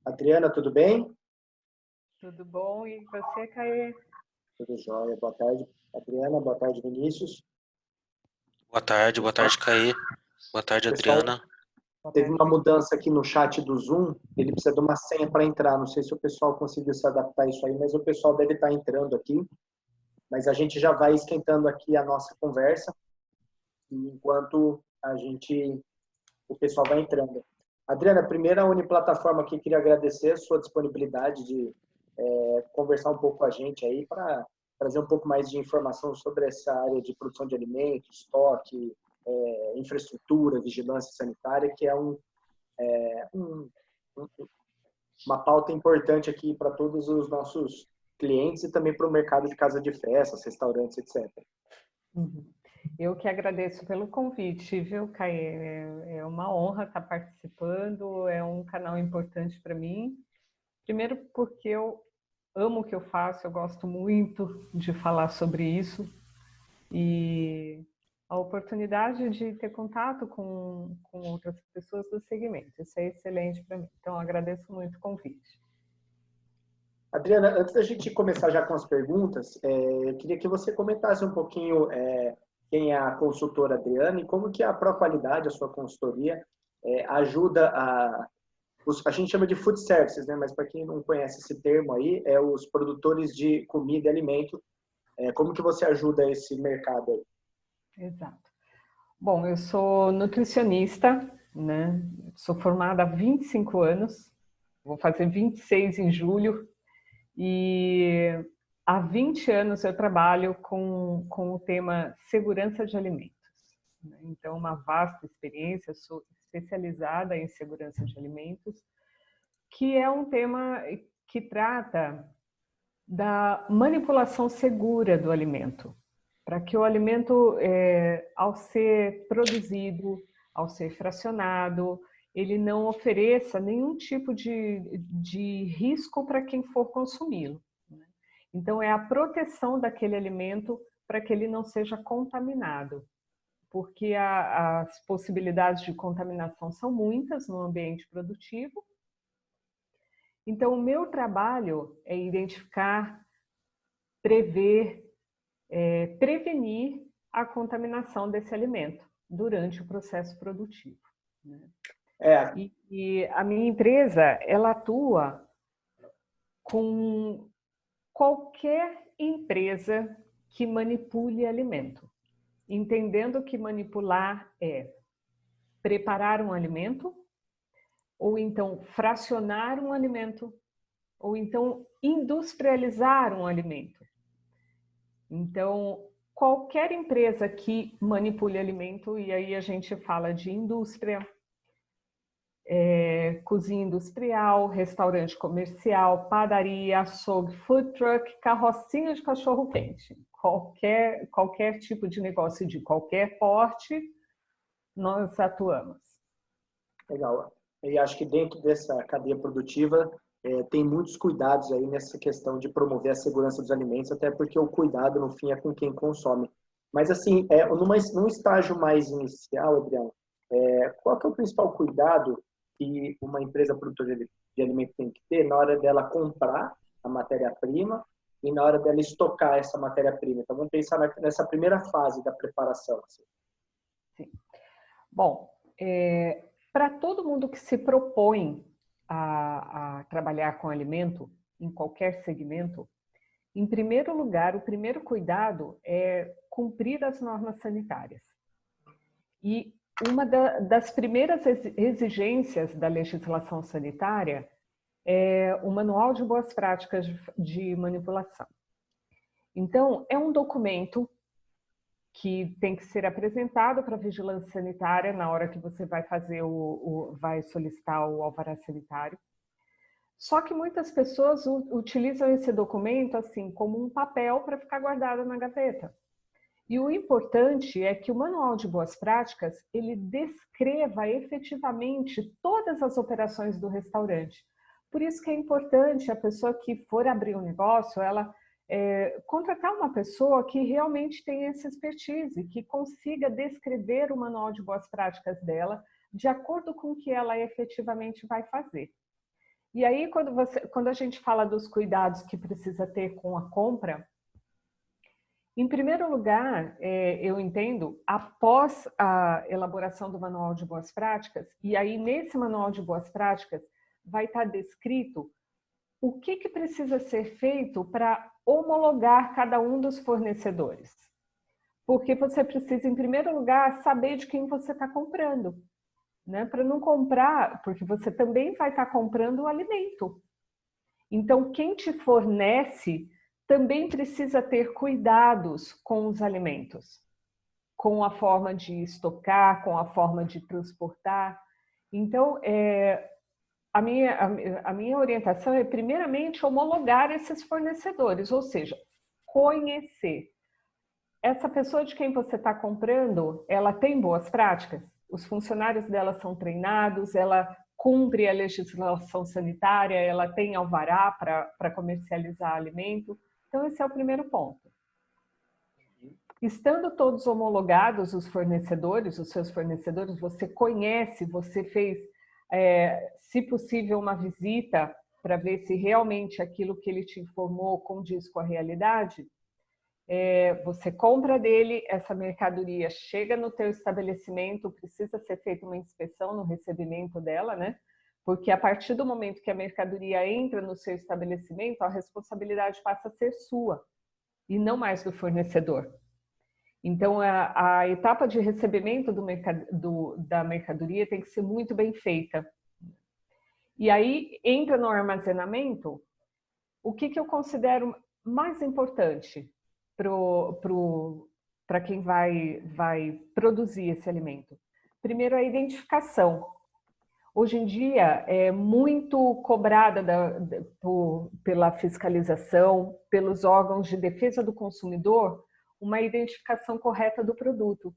Adriana, tudo bem? Tudo bom? E você, Caê? Tudo jóia. Boa tarde, Adriana. Boa tarde, Vinícius. Boa tarde, Caí. Boa tarde, Pessoal, Adriana. Boa teve tarde. uma mudança aqui no chat do Zoom. Ele precisa de uma senha para entrar. Não sei se o pessoal conseguiu se adaptar a isso aí, mas o pessoal deve estar entrando aqui. Mas a gente já vai esquentando aqui a nossa conversa, enquanto o pessoal vai entrando. Adriana, primeira uniplataforma aqui, queria agradecer a sua disponibilidade de conversar um pouco com a gente aí para trazer um pouco mais de informação sobre essa área de produção de alimentos, estoque, infraestrutura, vigilância sanitária, que é uma pauta importante aqui para todos os nossos clientes e também para o mercado de casa de festas, restaurantes, etc. Uhum. Eu que agradeço pelo convite, viu, Caê? É uma honra estar participando, é um canal importante para mim. Primeiro porque eu amo o que eu faço, eu gosto muito de falar sobre isso. E a oportunidade de ter contato com outras pessoas do segmento, isso é excelente para mim. Então, eu agradeço muito o convite. Adriana, antes da gente começar já com as perguntas, eu queria que você comentasse um pouquinho quem é a consultora Adriana e como que a ProQualidade, a sua consultoria, ajuda a gente chama de food services, né? Mas para quem não conhece esse termo aí, é os produtores de comida e alimento. Como que você ajuda esse mercado aí? Exato. Bom, eu sou nutricionista, né? Sou formada há 25 anos, vou fazer 26 em julho, e há 20 anos eu trabalho com o tema segurança de alimentos. Então, uma vasta experiência, sou especializada em segurança de alimentos, que é um tema que trata da manipulação segura do alimento, para que o alimento, ao ser produzido, ao ser fracionado, ele não ofereça nenhum tipo de risco para quem for consumi-lo. Então, é a proteção daquele alimento para que ele não seja contaminado, porque as possibilidades de contaminação são muitas no ambiente produtivo. Então, o meu trabalho é identificar, prever, prevenir a contaminação desse alimento durante o processo produtivo. E a minha empresa, ela atua com qualquer empresa que manipule alimento, entendendo que manipular é preparar um alimento, ou então fracionar um alimento, ou então industrializar um alimento. Então, qualquer empresa que manipule alimento, e aí a gente fala de indústria, cozinha industrial, restaurante comercial, padaria, açougue, food truck, carrocinha de cachorro-quente. Qualquer tipo de negócio de qualquer porte, nós atuamos. Legal. E acho que dentro dessa cadeia produtiva tem muitos cuidados aí nessa questão de promover a segurança dos alimentos, até porque o cuidado, no fim, é com quem consome. Mas, assim, num estágio mais inicial, Adriano, qual que é o principal cuidado que uma empresa produtora de alimento tem que ter na hora dela comprar a matéria-prima e na hora dela estocar essa matéria-prima? Então, vamos pensar nessa primeira fase da preparação. Assim. Sim. Bom, para todo mundo que se propõe a trabalhar com alimento, em qualquer segmento, em primeiro lugar, o primeiro cuidado é cumprir as normas sanitárias. E uma das primeiras exigências da legislação sanitária é o Manual de Boas Práticas de Manipulação. Então, é um documento que tem que ser apresentado para a vigilância sanitária na hora que você vai fazer vai solicitar o alvará sanitário. Só que muitas pessoas utilizam esse documento assim como um papel para ficar guardado na gaveta. E o importante é que o Manual de Boas Práticas, ele descreva efetivamente todas as operações do restaurante. Por isso que é importante a pessoa que for abrir um negócio, ela contratar uma pessoa que realmente tenha essa expertise, que consiga descrever o Manual de Boas Práticas dela de acordo com o que ela efetivamente vai fazer. E aí, quando a gente fala dos cuidados que precisa ter com a compra, em primeiro lugar, eu entendo, após a elaboração do Manual de Boas Práticas, e aí nesse Manual de Boas Práticas vai estar descrito o que precisa ser feito para homologar cada um dos fornecedores. Porque você precisa, em primeiro lugar, saber de quem você está comprando, né? Para não comprar, porque você também vai estar comprando o alimento. Então, quem te fornece também precisa ter cuidados com os alimentos, com a forma de estocar, com a forma de transportar. Então, a minha orientação é, primeiramente, homologar esses fornecedores, ou seja, conhecer. Essa pessoa de quem você está comprando, ela tem boas práticas? Os funcionários dela são treinados, ela cumpre a legislação sanitária, ela tem alvará para comercializar alimento. Então, esse é o primeiro ponto. Estando todos homologados, os fornecedores, os seus fornecedores, você conhece, você fez, se possível, uma visita para ver se realmente aquilo que ele te informou condiz com a realidade, você compra dele, essa mercadoria chega no teu estabelecimento, precisa ser feita uma inspeção no recebimento dela, né? Porque a partir do momento que a mercadoria entra no seu estabelecimento, a responsabilidade passa a ser sua e não mais do fornecedor. Então, a etapa de recebimento da mercadoria tem que ser muito bem feita. E aí, entra no armazenamento, o que eu considero mais importante para quem vai produzir esse alimento? Primeiro, a identificação. Hoje em dia, é muito cobrada pela fiscalização, pelos órgãos de defesa do consumidor, uma identificação correta do produto.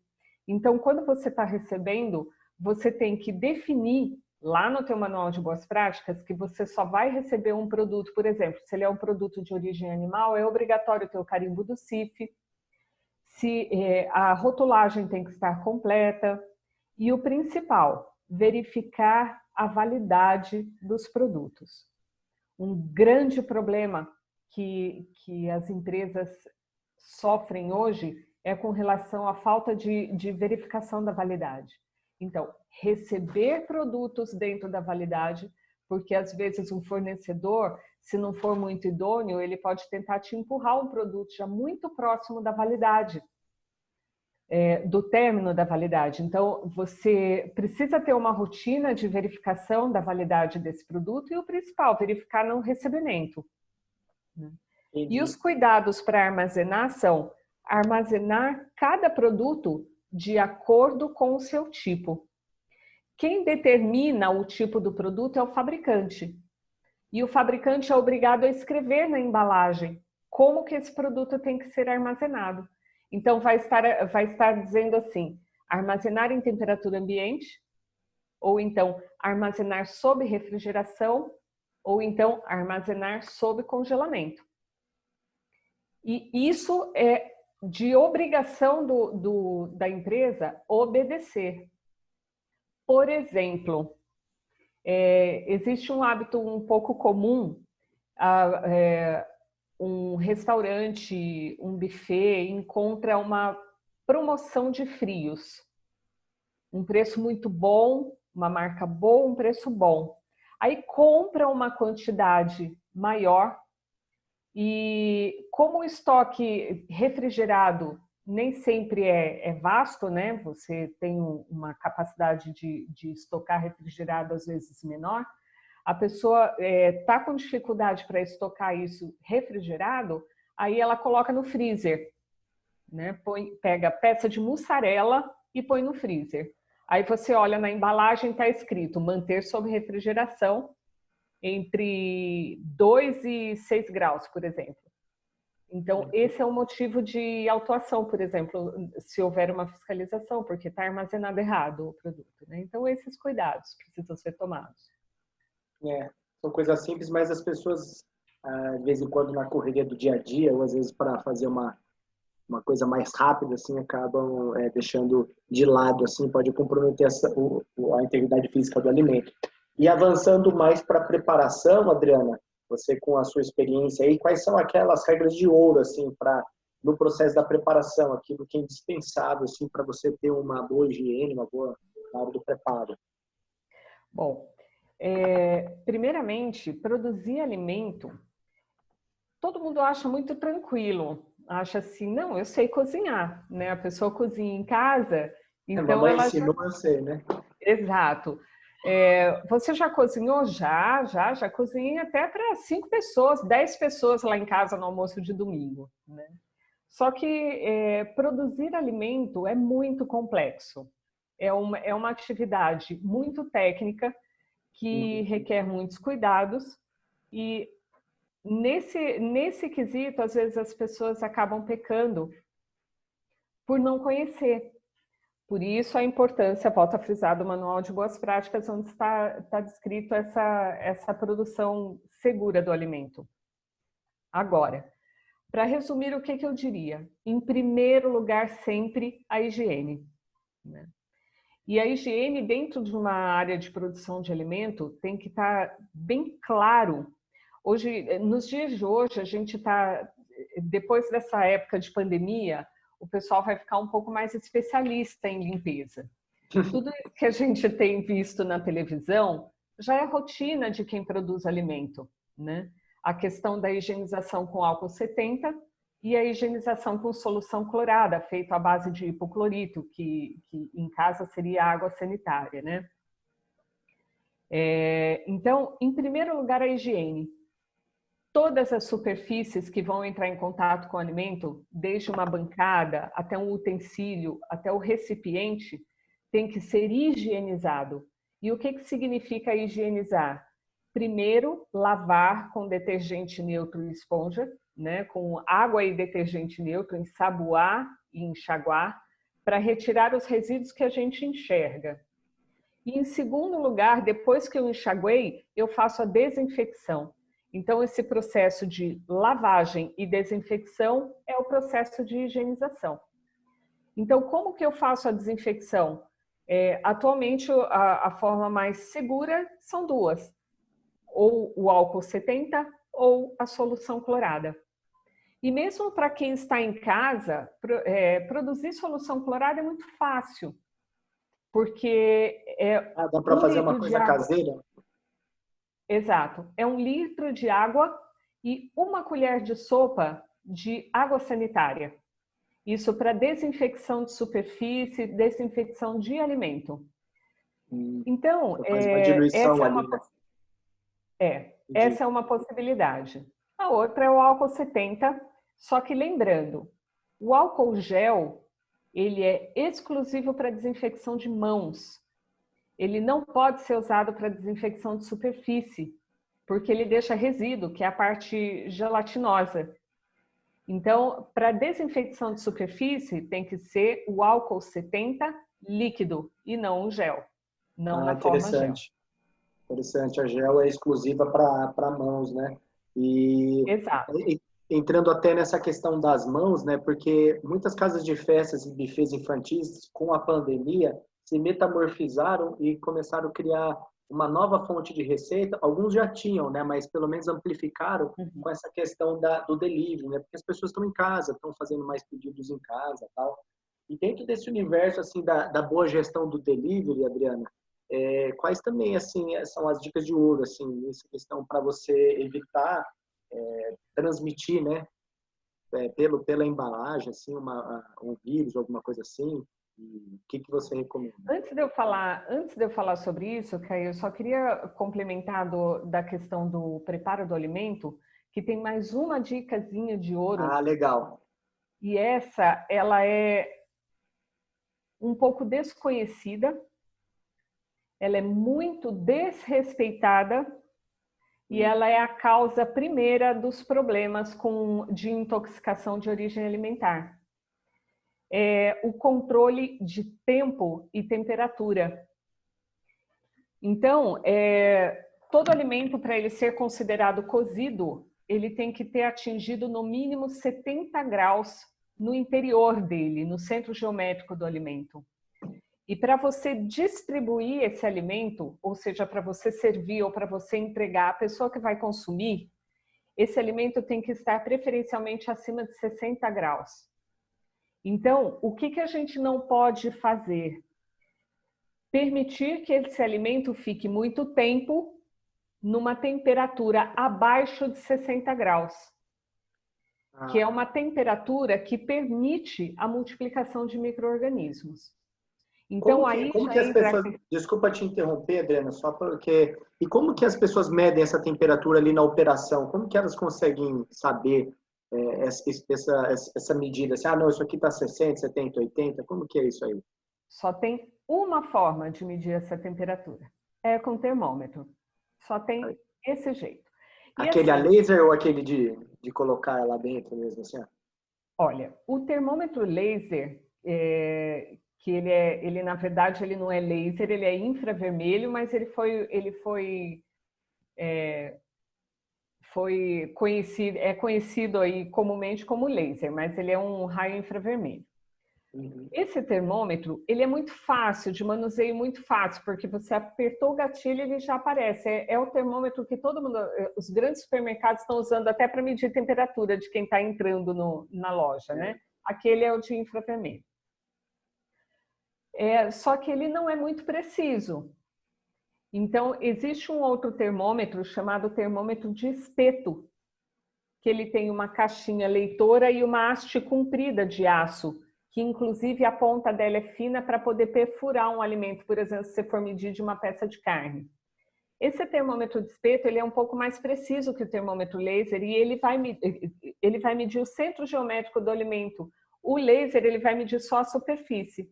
Então, quando você está recebendo, você tem que definir lá no teu manual de boas práticas que você só vai receber um produto, por exemplo, se ele é um produto de origem animal, é obrigatório ter o carimbo do CIF, a rotulagem tem que estar completa e o principal, verificar a validade dos produtos. Um grande problema que as empresas sofrem hoje é com relação à falta de verificação da validade. Então, receber produtos dentro da validade, porque às vezes um fornecedor, se não for muito idôneo, ele pode tentar te empurrar um produto já muito próximo da validade, do término da validade. Então, você precisa ter uma rotina de verificação da validade desse produto e o principal, verificar no recebimento. E os cuidados para armazenar são armazenar cada produto de acordo com o seu tipo. Quem determina o tipo do produto é o fabricante. E o fabricante é obrigado a escrever na embalagem como que esse produto tem que ser armazenado. Então, vai estar dizendo assim, armazenar em temperatura ambiente, ou então armazenar sob refrigeração, ou então armazenar sob congelamento. E isso é de obrigação da empresa obedecer. Por exemplo, existe um hábito um pouco comum, um restaurante, um buffet encontra uma promoção de frios. Um preço muito bom, uma marca boa, um preço bom. Aí compra uma quantidade maior e como o estoque refrigerado nem sempre é vasto, né? Você tem uma capacidade de estocar refrigerado às vezes menor. A pessoa está com dificuldade para estocar isso refrigerado, aí ela coloca no freezer, né? Pega peça de mussarela e põe no freezer. Aí você olha na embalagem, está escrito manter sob refrigeração entre 2 e 6 graus, por exemplo. Então, esse é um motivo de autuação, por exemplo, se houver uma fiscalização, porque está armazenado errado o produto, né? Então, esses cuidados precisam ser tomados. São coisas simples, mas as pessoas, de vez em quando, na correria do dia a dia, ou às vezes para fazer uma coisa mais rápida, assim, acabam deixando de lado, assim, pode comprometer a integridade física do alimento. E avançando mais para a preparação, Adriana, você com a sua experiência aí, quais são aquelas regras de ouro, assim, para no processo da preparação, aquilo que é indispensável, assim, para você ter uma boa higiene, uma boa na hora do preparo? Bom, primeiramente, produzir alimento, todo mundo acha muito tranquilo. Acha assim, não, eu sei cozinhar, né? A pessoa cozinha em casa, A então mamãe ela já... ensinou, eu sei, né? Exato. Você já cozinhou? Já cozinhei até para 5 pessoas, 10 pessoas lá em casa no almoço de domingo, né? Só que produzir alimento é muito complexo. É uma atividade muito técnica que requer muitos cuidados e nesse quesito, às vezes as pessoas acabam pecando por não conhecer. Por isso a importância, volto a frisar, do Manual de Boas Práticas, onde está descrito essa produção segura do alimento. Agora, para resumir, o que eu diria? Em primeiro lugar, sempre a higiene, né? E a higiene dentro de uma área de produção de alimento tem que estar bem claro. Hoje, nos dias de hoje, a gente está, depois dessa época de pandemia, o pessoal vai ficar um pouco mais especialista em limpeza. Tudo que a gente tem visto na televisão já é rotina de quem produz alimento, né? A questão da higienização com álcool 70 e a higienização com solução clorada, feita à base de hipoclorito, que em casa seria água sanitária, né? Então, em primeiro lugar, a higiene. Todas as superfícies que vão entrar em contato com o alimento, desde uma bancada até um utensílio, até o recipiente, tem que ser higienizado. E o que significa higienizar? Primeiro, lavar com detergente neutro e esponja, né, com água e detergente neutro, ensaboar e enxaguar, para retirar os resíduos que a gente enxerga. E em segundo lugar, depois que eu enxaguei, eu faço a desinfecção. Então, esse processo de lavagem e desinfecção é o processo de higienização. Então, como que eu faço a desinfecção? Atualmente, a forma mais segura são duas. Ou o álcool 70 ou a solução clorada. E mesmo para quem está em casa, produzir solução clorada é muito fácil, porque dá para fazer uma coisa água... caseira? Exato. É 1 litro de água e 1 colher de sopa de água sanitária. Isso para desinfecção de superfície, desinfecção de alimento. Então, faz uma diluição ali, né? Essa é uma possibilidade. A outra é o álcool 70, só que lembrando, o álcool gel, ele é exclusivo para desinfecção de mãos. Ele não pode ser usado para desinfecção de superfície, porque ele deixa resíduo, que é a parte gelatinosa. Então, para desinfecção de superfície, tem que ser o álcool 70 líquido e não o gel, não na forma gel. Interessante, a gel é exclusiva para mãos, né? Exato. Entrando até nessa questão das mãos, né? Porque muitas casas de festas e bufês infantis, com a pandemia, se metamorfizaram e começaram a criar uma nova fonte de receita. Alguns já tinham, né? Mas pelo menos amplificaram com essa questão do delivery, né? Porque as pessoas estão em casa, estão fazendo mais pedidos em casa, tal. E dentro desse universo assim da boa gestão do delivery, Adriana, quais também assim são as dicas de ouro assim nessa questão para você evitar transmitir, né? Pela embalagem, assim, um vírus, alguma coisa assim. O que você recomenda? Antes de eu falar sobre isso, Caio, eu só queria complementar da questão do preparo do alimento, que tem mais uma dicasinha de ouro. Ah, legal. E ela é um pouco desconhecida, ela é muito desrespeitada e ela é a causa primeira dos problemas de intoxicação de origem alimentar. O controle de tempo e temperatura. Então, todo alimento, para ele ser considerado cozido, ele tem que ter atingido no mínimo 70 graus no interior dele, no centro geométrico do alimento. E para você distribuir esse alimento, ou seja, para você servir ou para você entregar à pessoa que vai consumir, esse alimento tem que estar preferencialmente acima de 60 graus. Então, o que a gente não pode fazer? Permitir que esse alimento fique muito tempo numa temperatura abaixo de 60 graus, que é uma temperatura que permite a multiplicação de micro-organismos. Então, como que as pessoas... Desculpa te interromper, Adriana, só porque... E como que as pessoas medem essa temperatura ali na operação? Como que elas conseguem saber essa medida? Assim, não, isso aqui está 60, 70, 80. Como que é isso aí? Só tem uma forma de medir essa temperatura. É com termômetro. Só tem esse jeito. E aquele assim, a laser ou aquele de colocar lá dentro mesmo, assim? Olha, o termômetro laser, que ele na verdade ele não é laser, ele é infravermelho, mas ele foi conhecido, é conhecido aí comumente como laser, mas ele é um raio infravermelho. Esse termômetro, ele é muito fácil, de manuseio muito fácil, porque você apertou o gatilho e ele já aparece. É o termômetro que todo mundo, os grandes supermercados estão usando até para medir a temperatura de quem está entrando na loja, né? Aquele é o de infravermelho. Só que ele não é muito preciso. Então, existe um outro termômetro chamado termômetro de espeto, que ele tem uma caixinha leitora e uma haste comprida de aço, que inclusive a ponta dela é fina para poder perfurar um alimento, por exemplo, se você for medir de uma peça de carne. Esse termômetro de espeto ele é um pouco mais preciso que o termômetro laser e ele vai medir o centro geométrico do alimento. O laser ele vai medir só a superfície.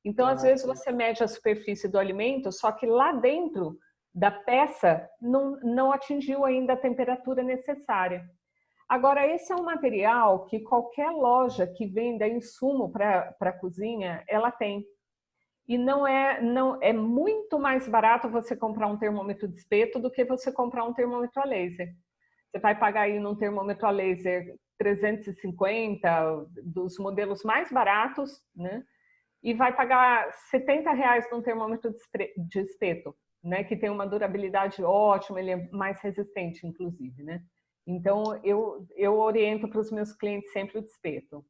Então, às vezes, você mede a superfície do alimento, só que lá dentro da peça não atingiu ainda a temperatura necessária. Agora, esse é um material que qualquer loja que venda insumo para a cozinha, ela tem. E é muito mais barato você comprar um termômetro de espeto do que você comprar um termômetro a laser. Você vai pagar aí num termômetro a laser 350, dos modelos mais baratos, né? E vai pagar R$70 num termômetro de espeto, né? Que tem uma durabilidade ótima, ele é mais resistente, inclusive, né? Então, eu oriento para os meus clientes sempre o de espeto.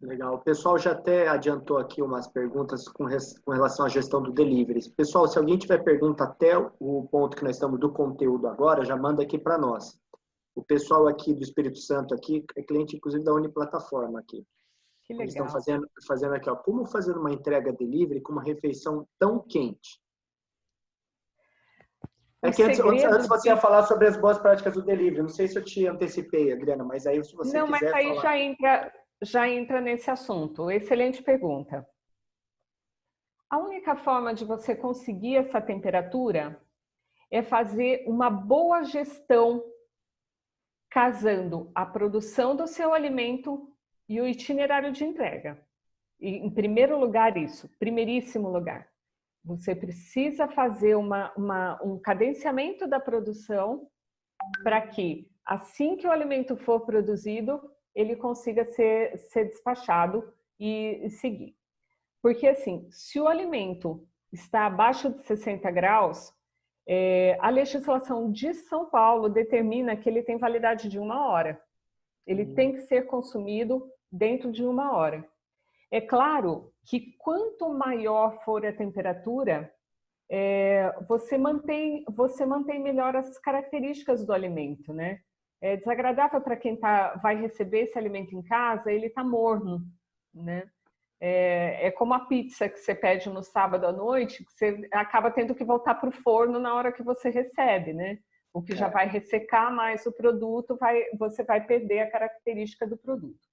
Legal. O pessoal já até adiantou aqui umas perguntas com relação à gestão do delivery. Pessoal, se alguém tiver pergunta até o ponto que nós estamos do conteúdo agora, já manda aqui para nós. O pessoal aqui do Espírito Santo aqui é cliente, inclusive, da Uniplataforma aqui. Que legal. Eles estão fazendo aqui, ó, como fazer uma entrega delivery com uma refeição tão quente? É que antes você ia falar sobre as boas práticas do delivery. Não sei se eu te antecipei, Adriana, mas aí se você não, quiser mas aí falar... já entra nesse assunto. Excelente pergunta. A única forma de você conseguir essa temperatura é fazer uma boa gestão casando a produção do seu alimento e o itinerário de entrega. E, em primeiro lugar, isso, primeiríssimo lugar. Você precisa fazer um cadenciamento da produção para que, assim que o alimento for produzido, ele consiga ser despachado e seguir. Porque, assim, se o alimento está abaixo de 60 graus, a legislação de São Paulo determina que ele tem validade de 1 hora. Ele tem que ser consumido dentro de 1 hora. É claro que quanto maior for a temperatura, você mantém melhor as características do alimento, né? É desagradável para quem vai receber esse alimento em casa, ele está morno, né? É como a pizza que você pede no sábado à noite, que você acaba tendo que voltar para o forno na hora que você recebe, né? O que já vai ressecar mais o produto, você vai perder a característica do produto.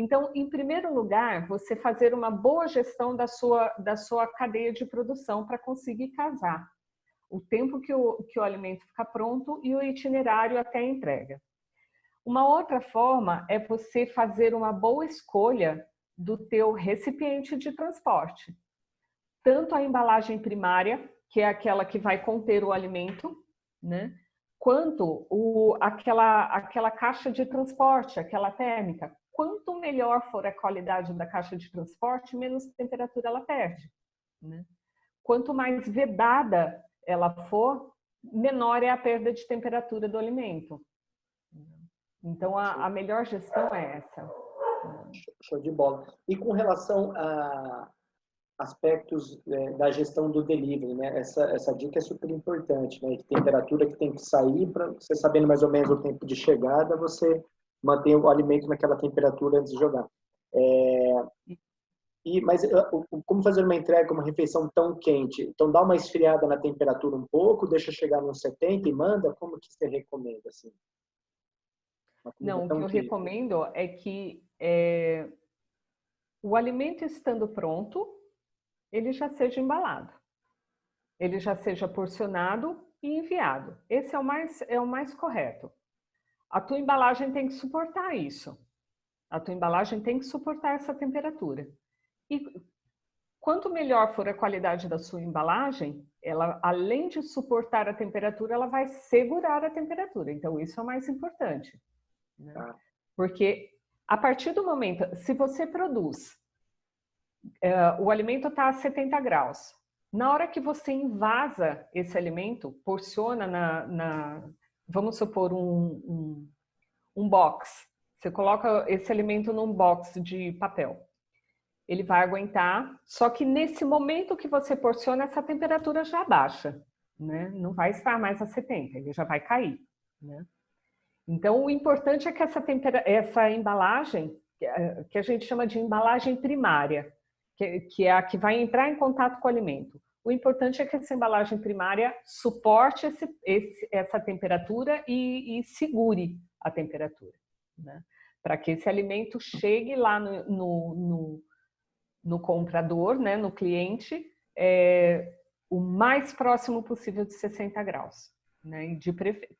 Então, em primeiro lugar, você fazer uma boa gestão da sua cadeia de produção para conseguir casar o tempo que o alimento fica pronto e o itinerário até a entrega. Uma outra forma é você fazer uma boa escolha do teu recipiente de transporte. Tanto a embalagem primária, que é aquela que vai conter o alimento, né? Quanto aquela caixa de transporte, aquela térmica. Quanto melhor for a qualidade da caixa de transporte, menos temperatura ela perde. né? Quanto mais vedada ela for, menor é a perda de temperatura do alimento. Então, a melhor gestão é essa. Show de bola. E com relação a aspectos da gestão do delivery, né? Essa dica é super importante, né? Que temperatura que tem que sair, para você sabendo mais ou menos o tempo de chegada, você mantém o alimento naquela temperatura antes de jogar. Mas como fazer uma entrega, uma refeição tão quente? Então dá uma esfriada na temperatura um pouco, deixa chegar nos 70 e manda? Como que você recomenda, assim? Não, o que eu recomendo é que o alimento estando pronto, ele já seja embalado. Ele já seja porcionado e enviado. Esse é o mais correto. A tua embalagem tem que suportar isso. A tua embalagem tem que suportar essa temperatura. E quanto melhor for a qualidade da sua embalagem, ela, além de suportar a temperatura, ela vai segurar a temperatura. Então, isso é o mais importante, né? Porque a partir do momento, se você produz, o alimento está a 70 graus, na hora que você invasa esse alimento, porciona vamos supor, um box. Você coloca esse alimento num box de papel. Ele vai aguentar, só que nesse momento que você porciona, essa temperatura já baixa, né? Não vai estar mais a 70, ele já vai cair, né? Então, o importante é que essa embalagem, que a gente chama de embalagem primária, que é a que vai entrar em contato com o alimento. O importante é que essa embalagem primária suporte essa temperatura e segure a temperatura, né? Para que esse alimento chegue lá no comprador, né, no cliente, o mais próximo possível de 60 graus, né, e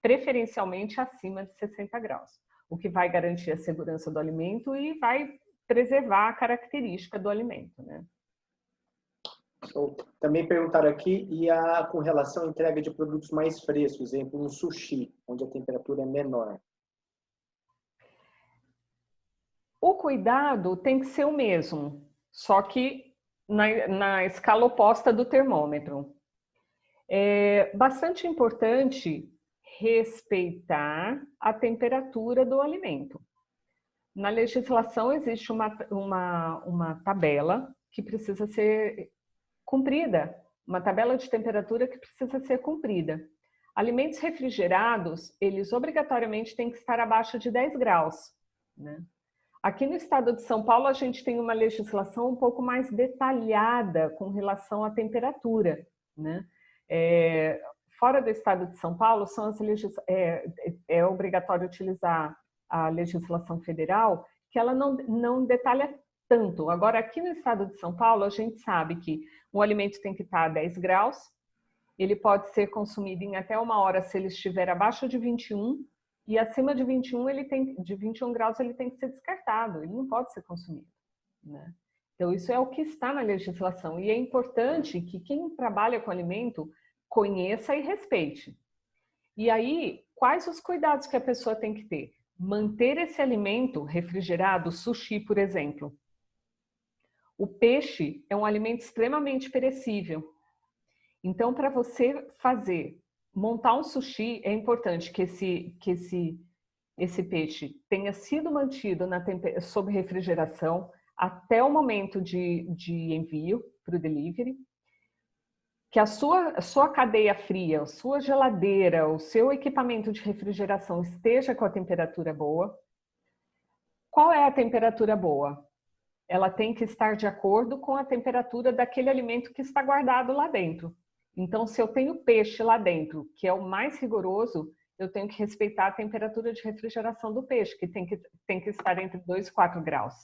preferencialmente acima de 60 graus, o que vai garantir a segurança do alimento e vai preservar a característica do alimento, né? Também perguntaram aqui, com relação à entrega de produtos mais frescos, exemplo, um sushi, onde a temperatura é menor? O cuidado tem que ser o mesmo, só que na escala oposta do termômetro. É bastante importante respeitar a temperatura do alimento. Na legislação existe uma tabela que precisa ser cumprida, uma tabela de temperatura que precisa ser cumprida. Alimentos refrigerados, eles obrigatoriamente têm que estar abaixo de 10 graus, né? Aqui no estado de São Paulo, a gente tem uma legislação um pouco mais detalhada com relação à temperatura, né? Fora do estado de São Paulo, é obrigatório utilizar a legislação federal, que ela não detalha tanto. Agora, aqui no estado de São Paulo, a gente sabe que o alimento tem que estar a 10 graus, ele pode ser consumido em até 1 hora se ele estiver abaixo de 21, e acima de 21 graus ele tem que ser descartado, ele não pode ser consumido, né? Então, isso é o que está na legislação. E é importante que quem trabalha com alimento conheça e respeite. E aí, quais os cuidados que a pessoa tem que ter? Manter esse alimento refrigerado, sushi, por exemplo. O peixe é um alimento extremamente perecível. Então, para você montar um sushi, é importante que esse peixe tenha sido mantido sob refrigeração até o momento de envio para o delivery, que a sua cadeia fria, a sua geladeira, o seu equipamento de refrigeração esteja com a temperatura boa. Qual é a temperatura boa? Ela tem que estar de acordo com a temperatura daquele alimento que está guardado lá dentro. Então, se eu tenho peixe lá dentro, que é o mais rigoroso, eu tenho que respeitar a temperatura de refrigeração do peixe, que tem que estar entre 2 e 4 graus.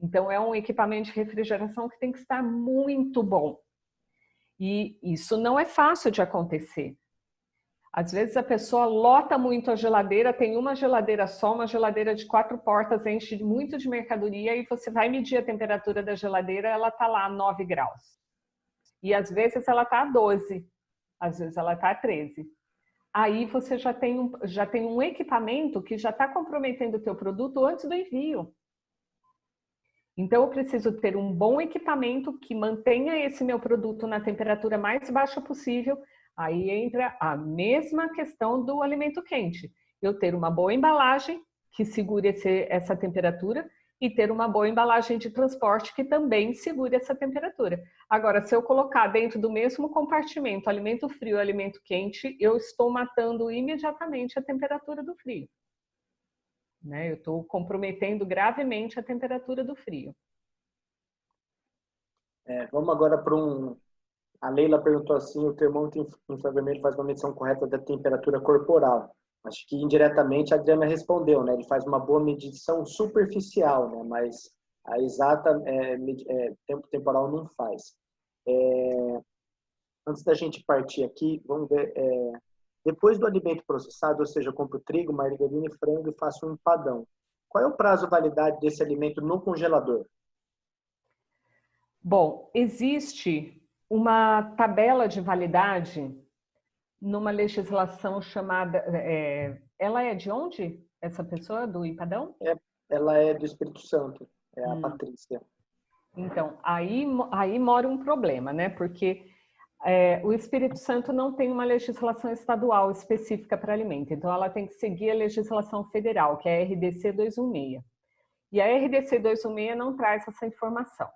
Então, é um equipamento de refrigeração que tem que estar muito bom. E isso não é fácil de acontecer. Às vezes a pessoa lota muito a geladeira, tem uma geladeira só, uma geladeira de 4 portas, enche muito de mercadoria e você vai medir a temperatura da geladeira, ela está lá a 9 graus. E às vezes ela está a 12, às vezes ela está a 13. Aí você já tem um equipamento que já está comprometendo o teu produto antes do envio. Então, eu preciso ter um bom equipamento que mantenha esse meu produto na temperatura mais baixa possível. Aí entra a mesma questão do alimento quente. Eu ter uma boa embalagem que segure essa temperatura e ter uma boa embalagem de transporte que também segure essa temperatura. Agora, se eu colocar dentro do mesmo compartimento alimento frio e alimento quente, eu estou matando imediatamente a temperatura do frio. Né? Eu estou comprometendo gravemente a temperatura do frio. Vamos agora para A Leila perguntou assim, o termômetro infravermelho faz uma medição correta da temperatura corporal. Acho que indiretamente a Adriana respondeu, né? Ele faz uma boa medição superficial, né? Mas a exata tempo temporal não faz. Antes da gente partir aqui, vamos ver... depois do alimento processado, ou seja, eu compro trigo, margarina e frango e faço um empadão. Qual é o prazo de validade desse alimento no congelador? Bom, existe uma tabela de validade numa legislação chamada... ela é de onde? Essa pessoa do empadão? Ela é do Espírito Santo, é a Patrícia. Então, aí mora um problema, né? Porque o Espírito Santo não tem uma legislação estadual específica para alimento, então ela tem que seguir a legislação federal, que é a RDC 216. E a RDC 216 não traz essa informação.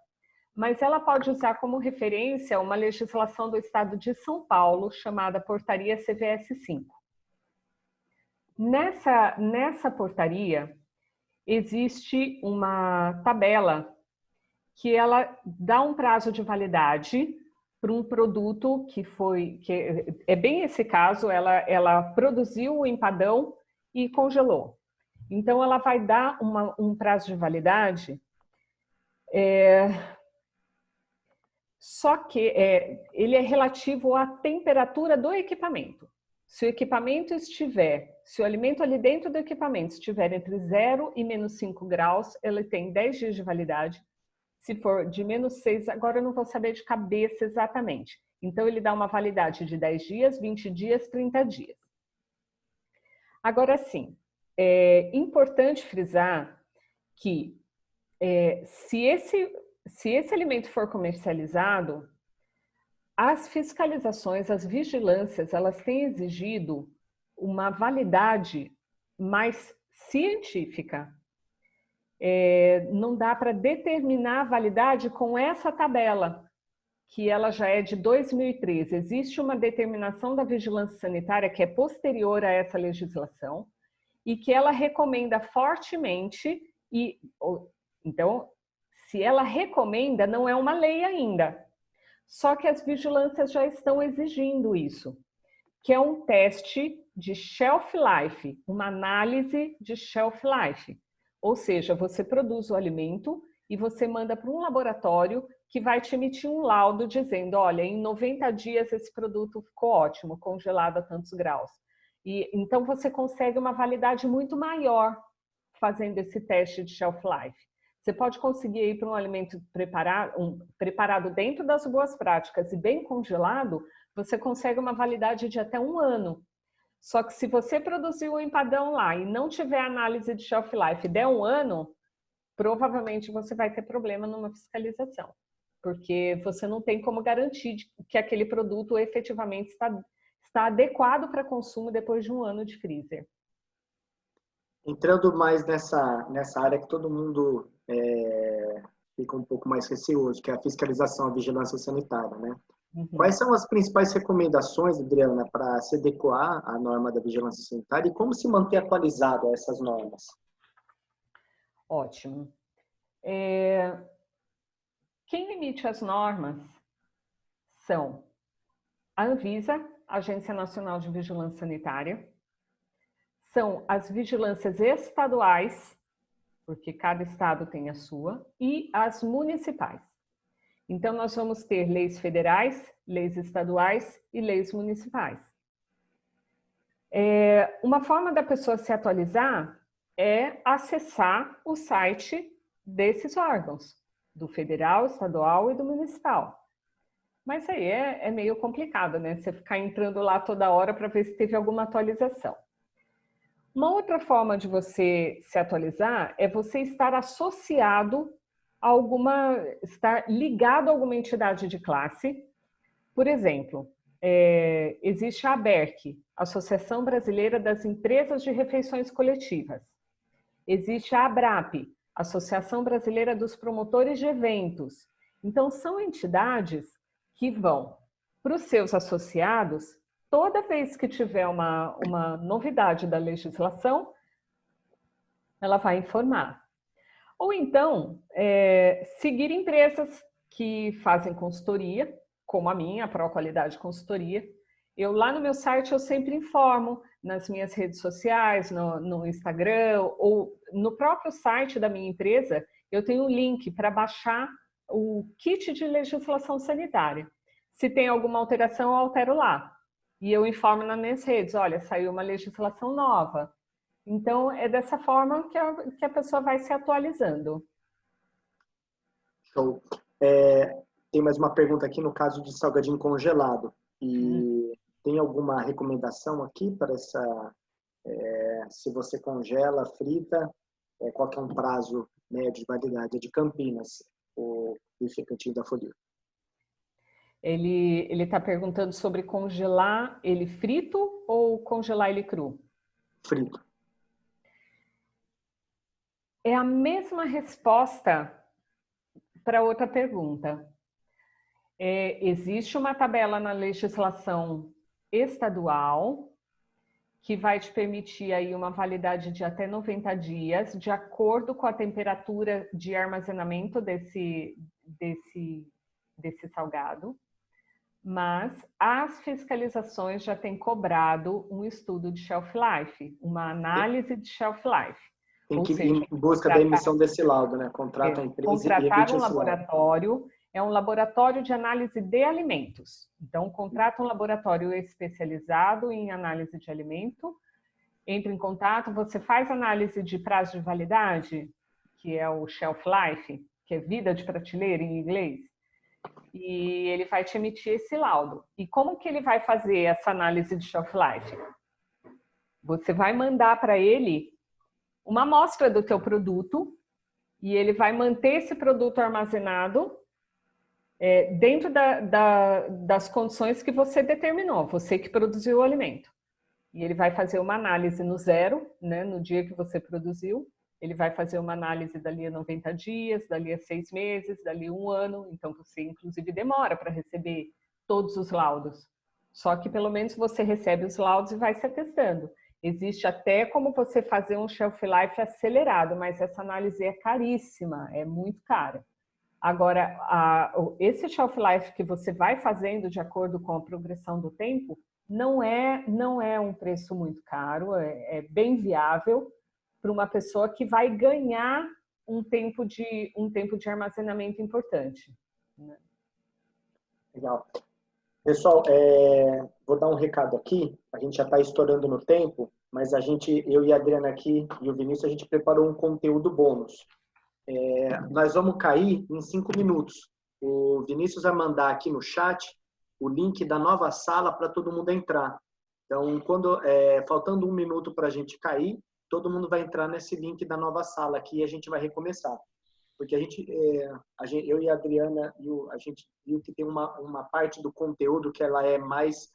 Mas ela pode usar como referência uma legislação do estado de São Paulo, chamada Portaria CVS 5. Nessa portaria, existe uma tabela que ela dá um prazo de validade para um produto que é bem esse caso, ela produziu o empadão e congelou. Então, ela vai dar um prazo de validade, só que ele é relativo à temperatura do equipamento. Se o alimento ali dentro do equipamento estiver entre 0 e menos 5 graus, ele tem 10 dias de validade. Se for de menos 6, agora eu não vou saber de cabeça exatamente. Então, ele dá uma validade de 10 dias, 20 dias, 30 dias. Agora, sim, é importante frisar que se esse alimento for comercializado, as fiscalizações, as vigilâncias, elas têm exigido uma validade mais científica. Não dá para determinar a validade com essa tabela, que ela já é de 2013. Existe uma determinação da vigilância sanitária que é posterior a essa legislação e que ela recomenda fortemente, então, se ela recomenda, não é uma lei ainda. Só que as vigilâncias já estão exigindo isso, que é um teste de shelf life, uma análise de shelf life. Ou seja, você produz o alimento e você manda para um laboratório que vai te emitir um laudo dizendo, olha, em 90 dias esse produto ficou ótimo, congelado a tantos graus. E então você consegue uma validade muito maior fazendo esse teste de shelf life. Você pode conseguir ir para um alimento preparado dentro das boas práticas e bem congelado, você consegue uma validade de até 1 ano. Só que se você produzir o empadão lá e não tiver análise de shelf life e der 1 ano, provavelmente você vai ter problema numa fiscalização. Porque você não tem como garantir que aquele produto efetivamente está adequado para consumo depois de 1 ano de freezer. Entrando mais nessa área que todo mundo fica um pouco mais receoso, que é a fiscalização, a vigilância sanitária, né? Uhum. Quais são as principais recomendações, Adriana, para se adequar à norma da vigilância sanitária e como se manter atualizado a essas normas? Ótimo. Quem emite as normas são a Anvisa, Agência Nacional de Vigilância Sanitária, são as vigilâncias estaduais, porque cada estado tem a sua, e as municipais. Então, nós vamos ter leis federais, leis estaduais e leis municipais. Uma forma da pessoa se atualizar é acessar o site desses órgãos, do federal, estadual e do municipal. Mas aí é meio complicado, né? Você ficar entrando lá toda hora para ver se teve alguma atualização. Uma outra forma de você se atualizar é você estar associado estar ligado a alguma entidade de classe. Por exemplo, existe a ABERC, Associação Brasileira das Empresas de Refeições Coletivas. Existe a ABRAP, Associação Brasileira dos Promotores de Eventos. Então, são entidades que vão para os seus associados, toda vez que tiver uma novidade da legislação, ela vai informar. Ou então, seguir empresas que fazem consultoria, como a minha, a ProQualidade Consultoria. Lá no meu site eu sempre informo, nas minhas redes sociais, no Instagram, ou no próprio site da minha empresa, eu tenho um link para baixar o kit de legislação sanitária. Se tem alguma alteração, eu altero lá. E eu informo nas minhas redes, olha, saiu uma legislação nova. Então, é dessa forma que a pessoa vai se atualizando. Show. Tem mais uma pergunta aqui no caso de salgadinho congelado. E tem alguma recomendação aqui para se você congela, frita, qual que é um prazo médio de validade? É de Campinas, o bife cantinho da Folia. Ele está perguntando sobre congelar ele frito ou congelar ele cru? Frito. É a mesma resposta para outra pergunta. Existe uma tabela na legislação estadual que vai te permitir aí uma validade de até 90 dias, de acordo com a temperatura de armazenamento desse salgado. Mas as fiscalizações já têm cobrado um estudo de shelf life, uma análise de shelf life. Tem que ir em busca da emissão desse laudo, né? Contrata a empresa e emite esse laboratório. É um laboratório de análise de alimentos. Então, contrata um laboratório especializado em análise de alimento, entra em contato, você faz análise de prazo de validade, que é o shelf life, que é vida de prateleira em inglês, e ele vai te emitir esse laudo. E como que ele vai fazer essa análise de shelf life? Você vai mandar para ele uma amostra do teu produto e ele vai manter esse produto armazenado dentro das condições que você determinou, você que produziu o alimento. E ele vai fazer uma análise no zero, né, no dia que você produziu. Ele vai fazer uma análise dali a 90 dias, dali a 6 meses, dali a 1 ano. Então, você, inclusive, demora para receber todos os laudos. Só que, pelo menos, você recebe os laudos e vai se atestando. Existe até como você fazer um shelf life acelerado, mas essa análise é caríssima, é muito cara. Agora, esse shelf life que você vai fazendo de acordo com a progressão do tempo, não é um preço muito caro, é bem viável para uma pessoa que vai ganhar um tempo de armazenamento importante. Legal. Pessoal, vou dar um recado aqui, a gente já está estourando no tempo, mas eu e a Adriana aqui e o Vinícius, a gente preparou um conteúdo bônus. Nós vamos cair em 5 minutos. O Vinícius vai mandar aqui no chat o link da nova sala para todo mundo entrar. Então, faltando 1 minuto para a gente cair, todo mundo vai entrar nesse link da nova sala aqui e a gente vai recomeçar. Porque eu e a Adriana, a gente viu que tem uma parte do conteúdo que ela é mais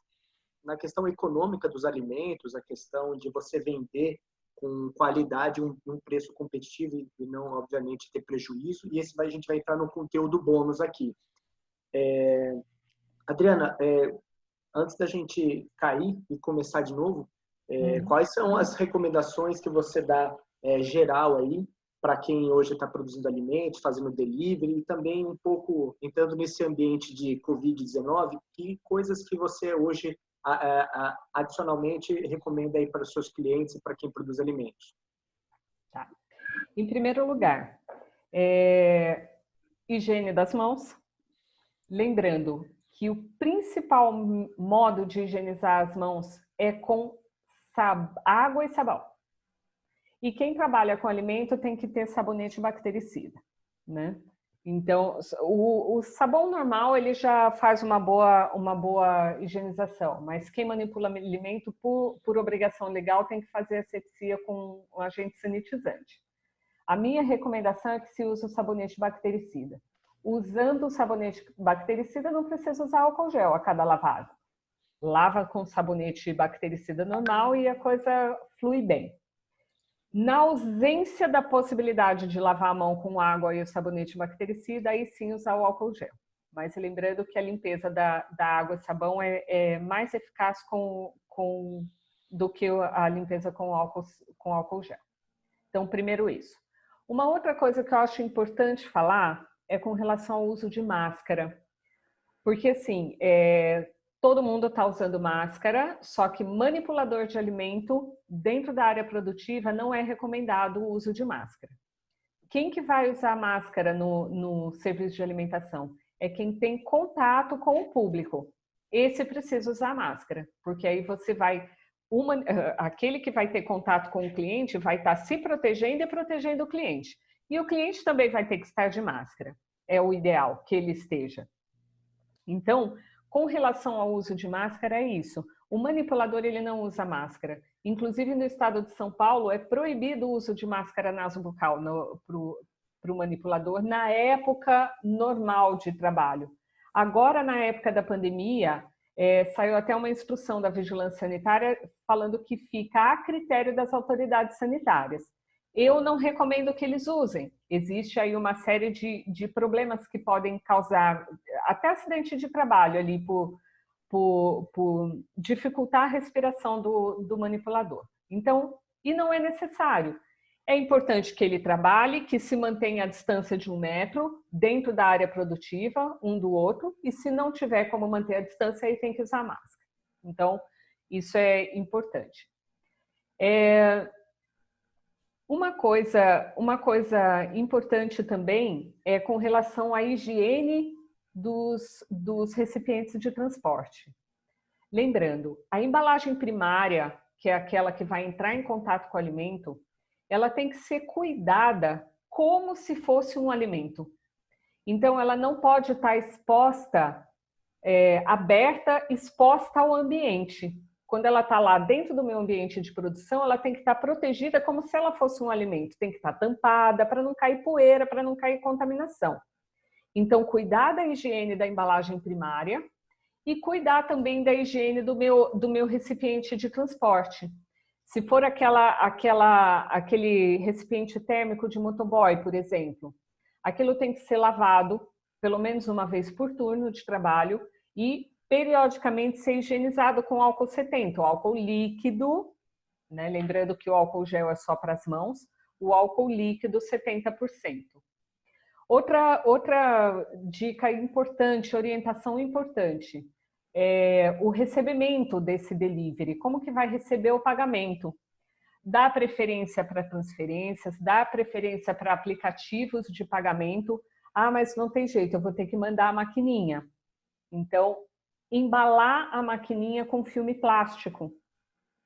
na questão econômica dos alimentos, a questão de você vender com qualidade, um preço competitivo e não, obviamente, ter prejuízo. E a gente vai entrar no conteúdo bônus aqui. Adriana, antes da gente cair e começar de novo, quais são as recomendações que você dá geral aí para quem hoje está produzindo alimentos, fazendo delivery e também um pouco entrando nesse ambiente de Covid-19, que coisas que você hoje adicionalmente recomenda aí para os seus clientes e para quem produz alimentos? Tá. Em primeiro lugar, higiene das mãos. Lembrando que o principal modo de higienizar as mãos é com água e sabão. E quem trabalha com alimento tem que ter sabonete bactericida, né? Então, o sabão normal, ele já faz uma boa higienização, mas quem manipula alimento por obrigação legal tem que fazer asepsia com um agente sanitizante. A minha recomendação é que se use o sabonete bactericida. Usando o sabonete bactericida, não precisa usar álcool gel a cada lavada. Lava com sabonete bactericida normal e a coisa flui bem. Na ausência da possibilidade de lavar a mão com água e o sabonete bactericida, aí sim usar o álcool gel. Mas lembrando que a limpeza da água e sabão é mais eficaz do que a limpeza com álcool gel. Então, primeiro isso. Uma outra coisa que eu acho importante falar é com relação ao uso de máscara. Porque, assim, todo mundo está usando máscara, só que manipulador de alimento dentro da área produtiva não é recomendado o uso de máscara. Quem que vai usar máscara no serviço de alimentação? É quem tem contato com o público. Esse precisa usar máscara, porque aí você vai... aquele que vai ter contato com o cliente vai estar se protegendo e protegendo o cliente. E o cliente também vai ter que estar de máscara. É o ideal que ele esteja. Então, com relação ao uso de máscara, é isso. O manipulador, ele não usa máscara. Inclusive, no estado de São Paulo, é proibido o uso de máscara nasobucal para o manipulador na época normal de trabalho. Agora, na época da pandemia, saiu até uma instrução da Vigilância Sanitária falando que fica a critério das autoridades sanitárias. Eu não recomendo que eles usem. Existe aí uma série de problemas que podem causar até acidente de trabalho ali por dificultar a respiração do manipulador. Então, e não é necessário. É importante que ele trabalhe, que se mantenha a distância de 1 metro dentro da área produtiva, um do outro, e se não tiver como manter a distância, aí tem que usar máscara. Então, isso é importante. Uma coisa importante também é com relação à higiene dos recipientes de transporte. Lembrando, a embalagem primária, que é aquela que vai entrar em contato com o alimento, ela tem que ser cuidada como se fosse um alimento. Então, ela não pode estar exposta, aberta, exposta ao ambiente. Quando ela está lá dentro do meu ambiente de produção, ela tem que estar protegida como se ela fosse um alimento. Tem que estar tampada para não cair poeira, para não cair contaminação. Então, cuidar da higiene da embalagem primária e cuidar também da higiene do meu recipiente de transporte. Se for aquele recipiente térmico de motoboy, por exemplo, aquilo tem que ser lavado pelo menos uma vez por turno de trabalho e periodicamente ser higienizado com álcool 70, o álcool líquido, né? Lembrando que o álcool gel é só para as mãos, o álcool líquido 70%. Outra dica importante, orientação importante, é o recebimento desse delivery. Como que vai receber o pagamento? Dá preferência para transferências, dá preferência para aplicativos de pagamento. Ah, mas não tem jeito, eu vou ter que mandar a maquininha. Então, embalar a maquininha com filme plástico,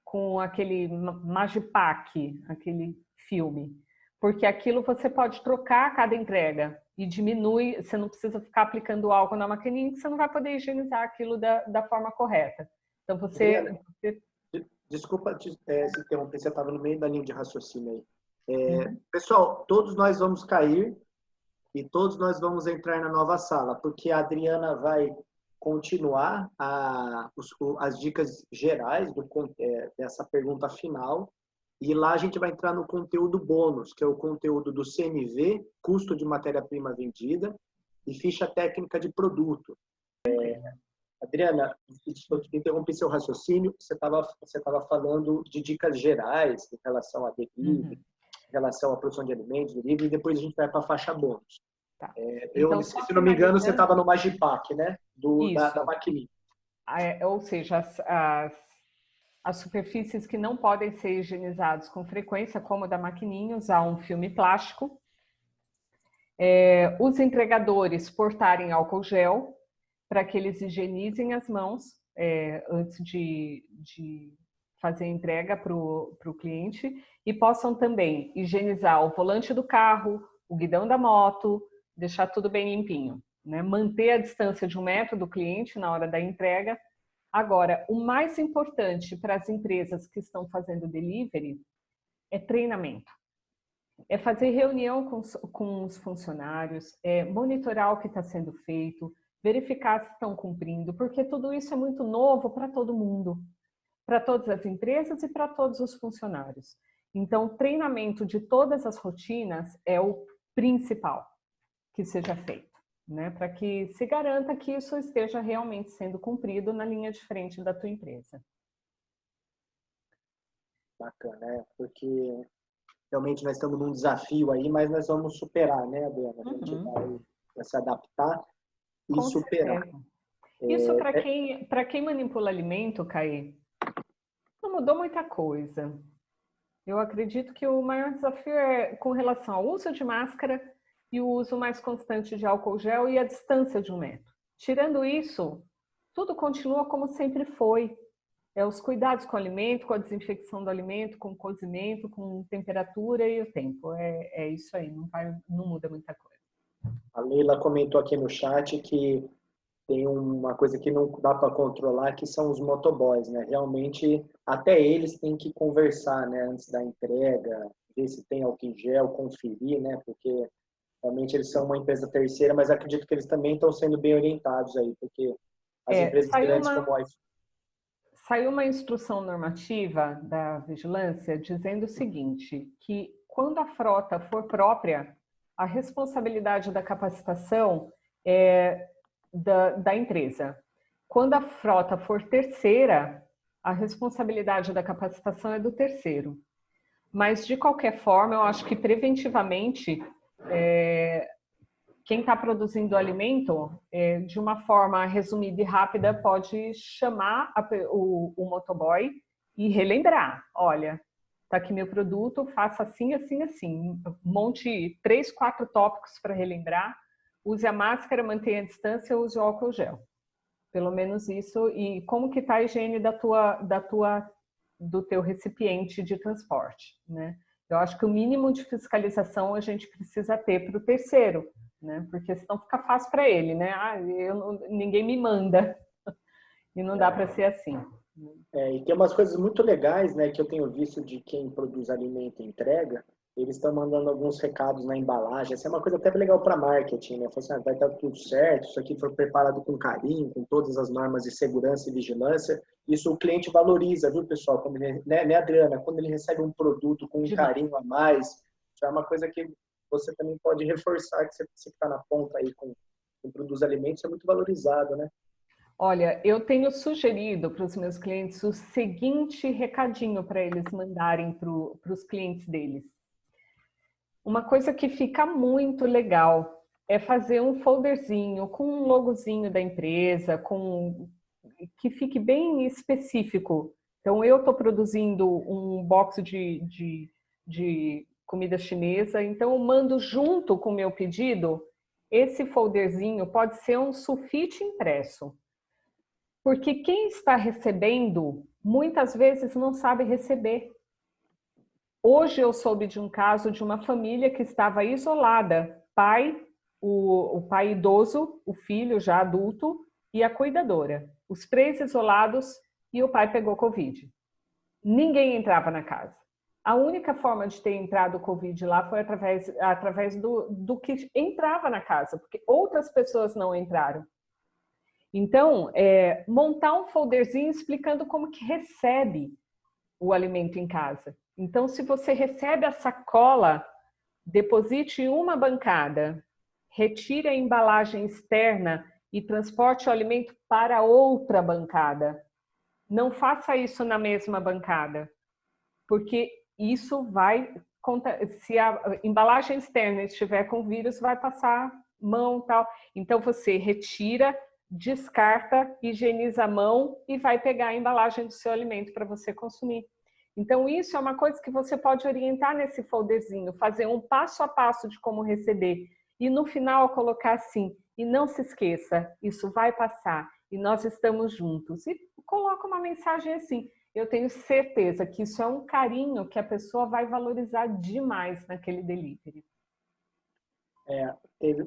com aquele Magipack, aquele filme. Porque aquilo você pode trocar a cada entrega e diminui, você não precisa ficar aplicando álcool na maquininha, que você não vai poder higienizar aquilo da forma correta. Então, Desculpa se interromper, você estava no meio da linha de raciocínio aí. Pessoal, todos nós vamos cair e todos nós vamos entrar na nova sala, porque a Adriana vai continuar as dicas gerais dessa pergunta final. E lá a gente vai entrar no conteúdo bônus, que é o conteúdo do CMV, custo de matéria-prima vendida, e ficha técnica de produto. Adriana, eu interrompi seu raciocínio, você estava falando de dicas gerais em relação a delivery, em relação à produção de alimentos, delivery, e depois a gente vai para a faixa bônus. Tá. Então, se não me engano, você estava no Magipack, né? Da maquininha. Ou seja, as superfícies que não podem ser higienizadas com frequência, como a da maquininha, usar um filme plástico. Os entregadores portarem álcool gel para que eles higienizem as mãos antes de fazer a entrega para o cliente e possam também higienizar o volante do carro, o guidão da moto, deixar tudo bem limpinho, né? Manter a distância de 1 metro do cliente na hora da entrega. Agora, o mais importante para as empresas que estão fazendo delivery é treinamento. É fazer reunião com os funcionários, é monitorar o que está sendo feito, verificar se estão cumprindo, porque tudo isso é muito novo para todo mundo, para todas as empresas e para todos os funcionários. Então, o treinamento de todas as rotinas é o principal que seja feito, né? Para que se garanta que isso esteja realmente sendo cumprido na linha de frente da tua empresa. Bacana, né? Porque realmente nós estamos num desafio aí, mas nós vamos superar, né, Adriana? A gente vai se adaptar e Com superar. certeza. Isso para quem manipula alimento, Caí, não mudou muita coisa. Eu acredito que o maior desafio é com relação ao uso de máscara e o uso mais constante de álcool gel e a distância de 1 metro. Tirando isso, tudo continua como sempre foi. É os cuidados com o alimento, com a desinfecção do alimento, com o cozimento, com temperatura e o tempo. É isso aí, não muda muita coisa. A Leila comentou aqui no chat que tem uma coisa que não dá para controlar, que são os motoboys, né? Realmente, até eles têm que conversar, né? Antes da entrega, ver se tem álcool em gel, conferir, né? Porque realmente eles são uma empresa terceira, mas acredito que eles também estão sendo bem orientados aí, porque as empresas grandes como a Saiu uma instrução normativa da vigilância dizendo o seguinte, que quando a frota for própria, a responsabilidade da capacitação é da empresa. Quando a frota for terceira, a responsabilidade da capacitação é do terceiro. Mas, de qualquer forma, eu acho que preventivamente, quem está produzindo o alimento, de uma forma resumida e rápida, pode chamar o motoboy e relembrar. Olha, está aqui meu produto, faça assim, assim, assim. Monte 3, 4 tópicos para relembrar. Use a máscara, mantenha a distância, use o álcool gel. Pelo menos isso. E como que está a higiene do teu recipiente de transporte, né? Eu acho que o mínimo de fiscalização a gente precisa ter para o terceiro, né? Porque senão fica fácil para ele, né? Ninguém me manda. E não dá para ser assim. e tem umas coisas muito legais, né, que eu tenho visto de quem produz alimento e entrega, eles estão mandando alguns recados na embalagem. Essa é uma coisa até legal para marketing, né? Fala assim, vai estar tudo certo, isso aqui foi preparado com carinho, com todas as normas de segurança e vigilância. Isso o cliente valoriza, viu, pessoal? Quando ele, né, Adriana? Quando ele recebe um produto com um carinho a mais, isso é uma coisa que você também pode reforçar, que você que está na ponta aí com produz alimentos, é muito valorizado, né? Olha, eu tenho sugerido para os meus clientes o seguinte recadinho para eles mandarem para os clientes deles. Uma coisa que fica muito legal é fazer um folderzinho com um logozinho da empresa, que fique bem específico. Então, eu estou produzindo um box de comida chinesa, então eu mando junto com o meu pedido, esse folderzinho pode ser um sulfite impresso. Porque quem está recebendo, muitas vezes não sabe receber. Hoje eu soube de um caso de uma família que estava isolada, o pai idoso, o filho já adulto e a cuidadora. Os 3 isolados e o pai pegou Covid. Ninguém entrava na casa. A única forma de ter entrado o Covid lá foi através do que entrava na casa, porque outras pessoas não entraram. Então, montar um folderzinho explicando como que recebe o alimento em casa. Então, se você recebe a sacola, deposite em uma bancada, retire a embalagem externa e transporte o alimento para outra bancada. Não faça isso na mesma bancada, porque isso vai... Se a embalagem externa estiver com vírus, vai passar mão e tal. Então, você retira, descarta, higieniza a mão e vai pegar a embalagem do seu alimento para você consumir. Então, isso é uma coisa que você pode orientar nesse folderzinho, fazer um passo a passo de como receber. E no final colocar assim, e não se esqueça, isso vai passar e nós estamos juntos. E coloca uma mensagem assim. Eu tenho certeza que isso é um carinho que a pessoa vai valorizar demais naquele delivery.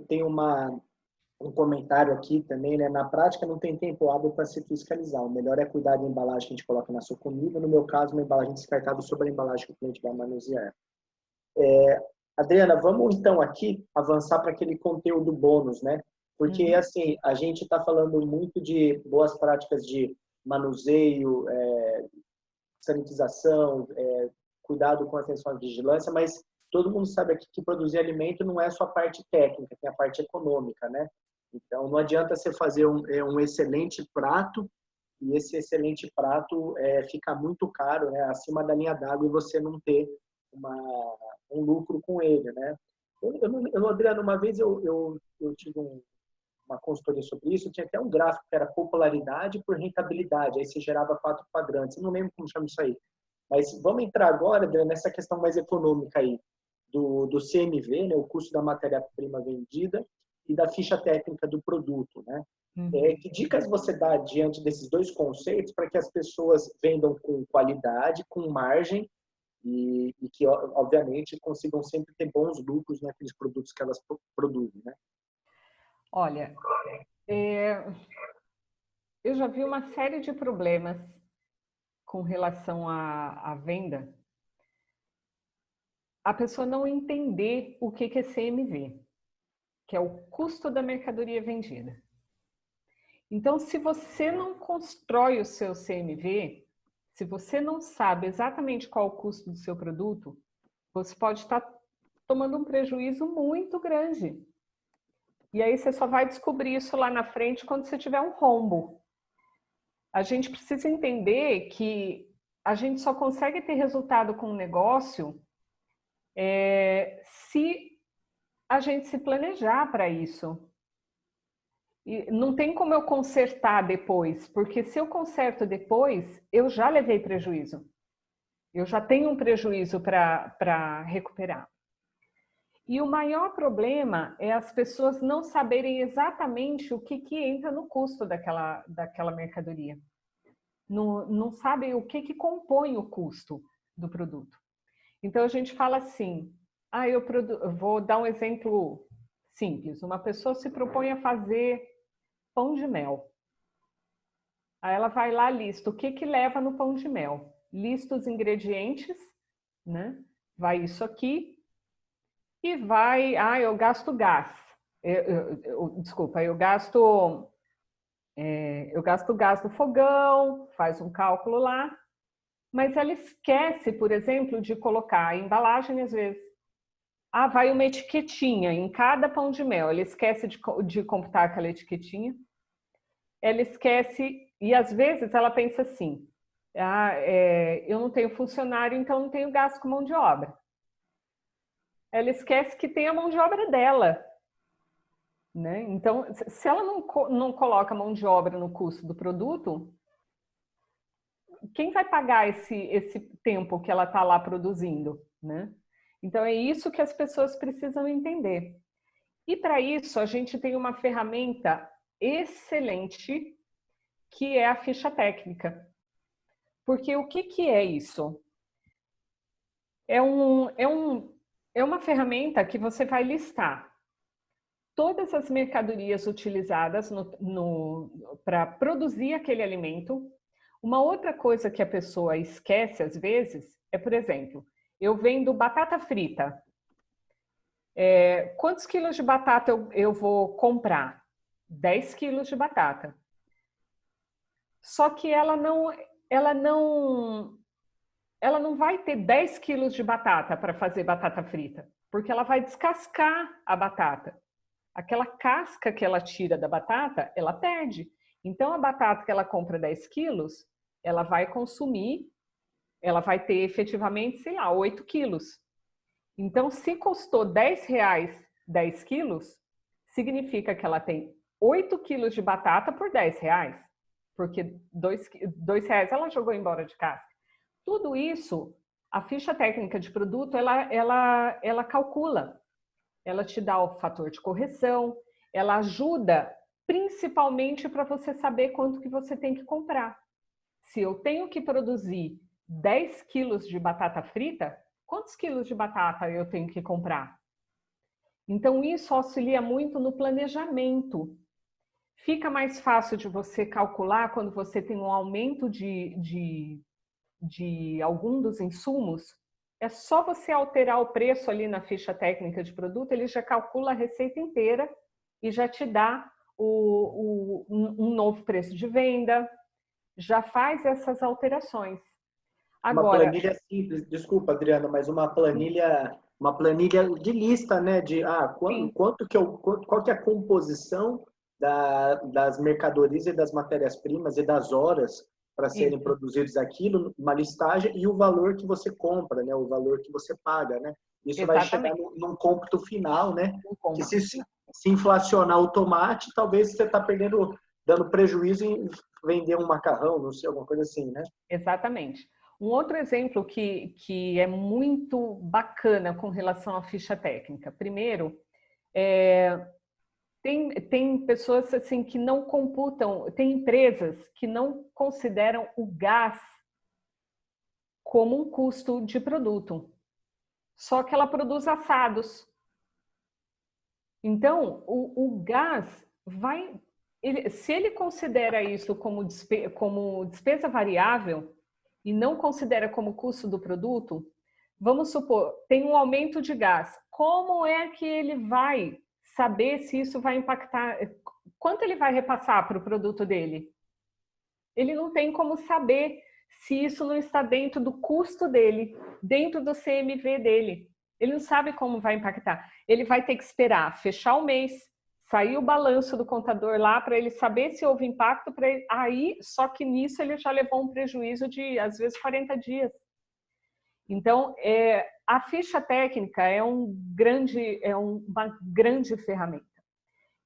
Tem um comentário aqui também, né? Na prática, não tem tempo hábil para se fiscalizar. O melhor é cuidar da embalagem que a gente coloca na sua comida. No meu caso, uma embalagem descartável sobre a embalagem que o cliente vai manusear. Adriana, vamos então aqui avançar para aquele conteúdo bônus, né? Porque, assim, a gente está falando muito de boas práticas de manuseio, sanitização, cuidado com atenção à vigilância, mas todo mundo sabe aqui que produzir alimento não é só a parte técnica, tem a parte econômica, né? Então, não adianta você fazer um excelente prato e esse excelente prato ficar muito caro, né? Acima da linha d'água e você não ter um lucro com ele, né? Adriano, uma vez eu tive uma consultoria sobre isso, tinha até um gráfico que era popularidade por rentabilidade, aí você gerava 4 quadrantes, eu não lembro como chama isso aí. Mas vamos entrar agora, Adriano, nessa questão mais econômica aí, do CMV, né, o custo da matéria-prima vendida, e da ficha técnica do produto, né? Que dicas você dá diante desses dois conceitos para que as pessoas vendam com qualidade, com margem, e que, obviamente, consigam sempre ter bons lucros naqueles produtos que elas produzem, né? Olha, eu já vi uma série de problemas com relação à venda. A pessoa não entender o que é CMV, que é o custo da mercadoria vendida. Então, se você não constrói o seu CMV, se você não sabe exatamente qual o custo do seu produto, você pode estar tomando um prejuízo muito grande. E aí você só vai descobrir isso lá na frente quando você tiver um rombo. A gente precisa entender que a gente só consegue ter resultado com um negócio se a gente se planejar para isso. E não tem como eu consertar depois, porque se eu conserto depois, eu já levei prejuízo. Eu já tenho um prejuízo para recuperar. E o maior problema é as pessoas não saberem exatamente o que entra no custo daquela mercadoria. Não sabem o que compõe o custo do produto. Então, a gente fala assim, vou dar um exemplo simples. Uma pessoa se propõe a fazer pão de mel. Aí ela vai lá, lista o que leva no pão de mel. Lista os ingredientes, né? Vai isso aqui e vai... eu gasto gás. Desculpa, eu gasto gás do fogão, faz um cálculo lá, mas ela esquece, por exemplo, de colocar a embalagem às vezes. Vai uma etiquetinha em cada pão de mel. Ela esquece de computar aquela etiquetinha. Ela esquece, e às vezes ela pensa assim, eu não tenho funcionário, então não tenho gasto com mão de obra. Ela esquece que tem a mão de obra dela. Né? Então, se ela não coloca mão de obra no custo do produto, quem vai pagar esse tempo que ela está lá produzindo? Né? Então, é isso que as pessoas precisam entender. E para isso, a gente tem uma ferramenta excelente, que é a ficha técnica. Porque o que é isso? É uma ferramenta que você vai listar todas as mercadorias utilizadas para produzir aquele alimento. Uma outra coisa que a pessoa esquece às vezes é, por exemplo, eu vendo batata frita. Quantos quilos de batata eu vou comprar? 10 quilos de batata. Só que ela não vai ter 10 quilos de batata para fazer batata frita, porque ela vai descascar a batata. Aquela casca que ela tira da batata, ela perde. Então, a batata que ela compra 10 quilos, ela vai consumir, ela vai ter efetivamente, sei lá, 8 quilos. Então, se custou R$10 10 quilos, significa que ela tem 8 quilos de batata por R$10, porque R$2 ela jogou embora de casca. Tudo isso, a ficha técnica de produto, ela calcula. Ela te dá o fator de correção, ela ajuda principalmente para você saber quanto que você tem que comprar. Se eu tenho que produzir 10 quilos de batata frita, quantos quilos de batata eu tenho que comprar? Então, isso auxilia muito no planejamento. Fica mais fácil de você calcular quando você tem um aumento de algum dos insumos, É só você alterar o preço ali na ficha técnica de produto, ele já calcula a receita inteira e já te dá um novo preço de venda, já faz essas alterações. Uma Agora, planilha simples, desculpa, Adriana, mas uma planilha de lista, né? De sim, qual que é a composição das mercadorias e das matérias-primas e das horas para serem isso, produzidos aquilo, uma listagem e o valor que você compra, né? O valor que você paga, né? Isso vai chegar exatamente, num cômputo final, né? um Que cômputo. se inflacionar o tomate, talvez você está dando prejuízo em vender um macarrão, não sei, alguma coisa assim, né? Exatamente. Um outro exemplo que é muito bacana com relação à ficha técnica. Primeiro, tem pessoas assim que não computam, tem empresas que não consideram o gás como um custo de produto. Só que ela produz assados. Então, o gás vai... se ele considera isso como despesa variável e não considera como custo do produto, vamos supor, tem um aumento de gás. Como é que ele vai saber se isso vai impactar? Quanto ele vai repassar para o produto dele? Ele não tem como saber se isso não está dentro do custo dele, dentro do CMV dele. Ele não sabe como vai impactar. Ele vai ter que esperar fechar o mês, sair o balanço do contador lá para ele saber se houve impacto. Aí, só que nisso ele já levou um prejuízo de, às vezes, 40 dias. Então, a ficha técnica é uma grande ferramenta.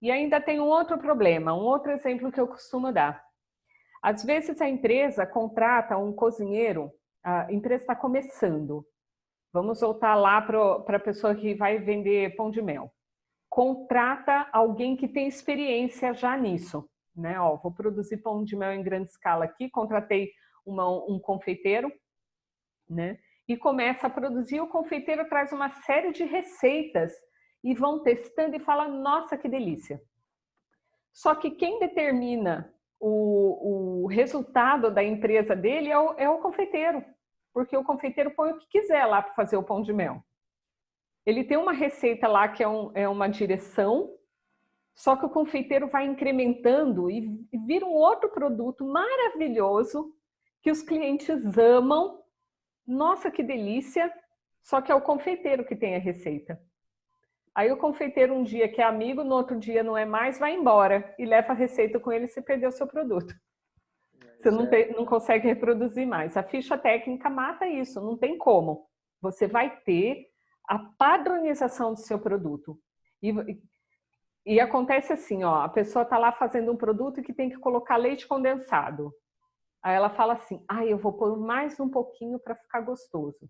E ainda tem um outro problema, um outro exemplo que eu costumo dar. Às vezes a empresa contrata um cozinheiro, a empresa está começando. Vamos voltar lá para a pessoa que vai vender pão de mel. Contrata alguém que tem experiência já nisso. Né? Ó, vou produzir pão de mel em grande escala aqui, contratei um confeiteiro, né? E começa a produzir. O confeiteiro traz uma série de receitas e vão testando e fala, nossa, que delícia. Só que quem determina o resultado da empresa dele é o confeiteiro, porque o confeiteiro põe o que quiser lá para fazer o pão de mel. Ele tem uma receita lá que é uma direção, só que o confeiteiro vai incrementando e vira um outro produto maravilhoso que os clientes amam. Nossa, que delícia! Só que é o confeiteiro que tem a receita. Aí o confeiteiro um dia que é amigo, no outro dia não é mais, vai embora e leva a receita com ele e você perdeu o seu produto. Você não consegue reproduzir mais. A ficha técnica mata isso, não tem como. Você vai ter a padronização do seu produto. E acontece assim, ó, a pessoa está lá fazendo um produto que tem que colocar leite condensado. Aí ela fala assim, eu vou pôr mais um pouquinho para ficar gostoso.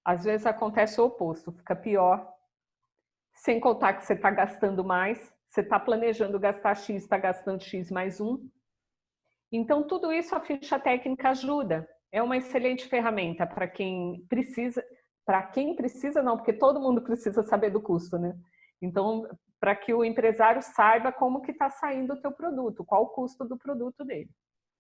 Às vezes acontece o oposto, fica pior. Sem contar que você está gastando mais, você está planejando gastar X, está gastando X mais 1. Então, tudo isso a ficha técnica ajuda. É uma excelente ferramenta para quem precisa, não, porque todo mundo precisa saber do custo, né? Então, para que o empresário saiba como que está saindo o teu produto, qual o custo do produto dele.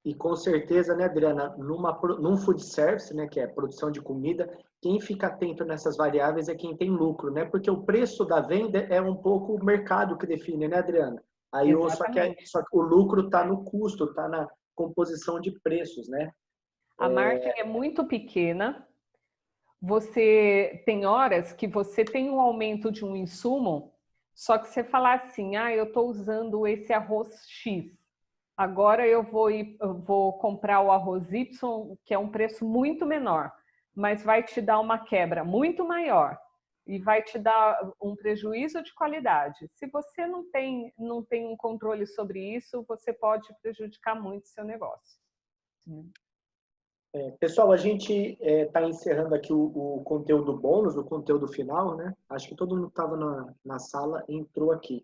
E com certeza, né, Adriana, num food service, né, que é produção de comida, quem fica atento nessas variáveis é quem tem lucro, né? Porque o preço da venda é um pouco o mercado que define, né, Adriana? Exatamente. Só que o lucro está no custo, está na composição de preços, né? A margem é muito pequena. Você tem horas que você tem um aumento de um insumo, só que você falar assim, eu estou usando esse arroz X. Agora eu vou comprar o arroz Y, que é um preço muito menor, mas vai te dar uma quebra muito maior e vai te dar um prejuízo de qualidade. Se você não tem um controle sobre isso, você pode prejudicar muito o seu negócio. Pessoal, a gente está encerrando aqui o conteúdo bônus, o conteúdo final, né? Acho que todo mundo que estava na sala entrou aqui.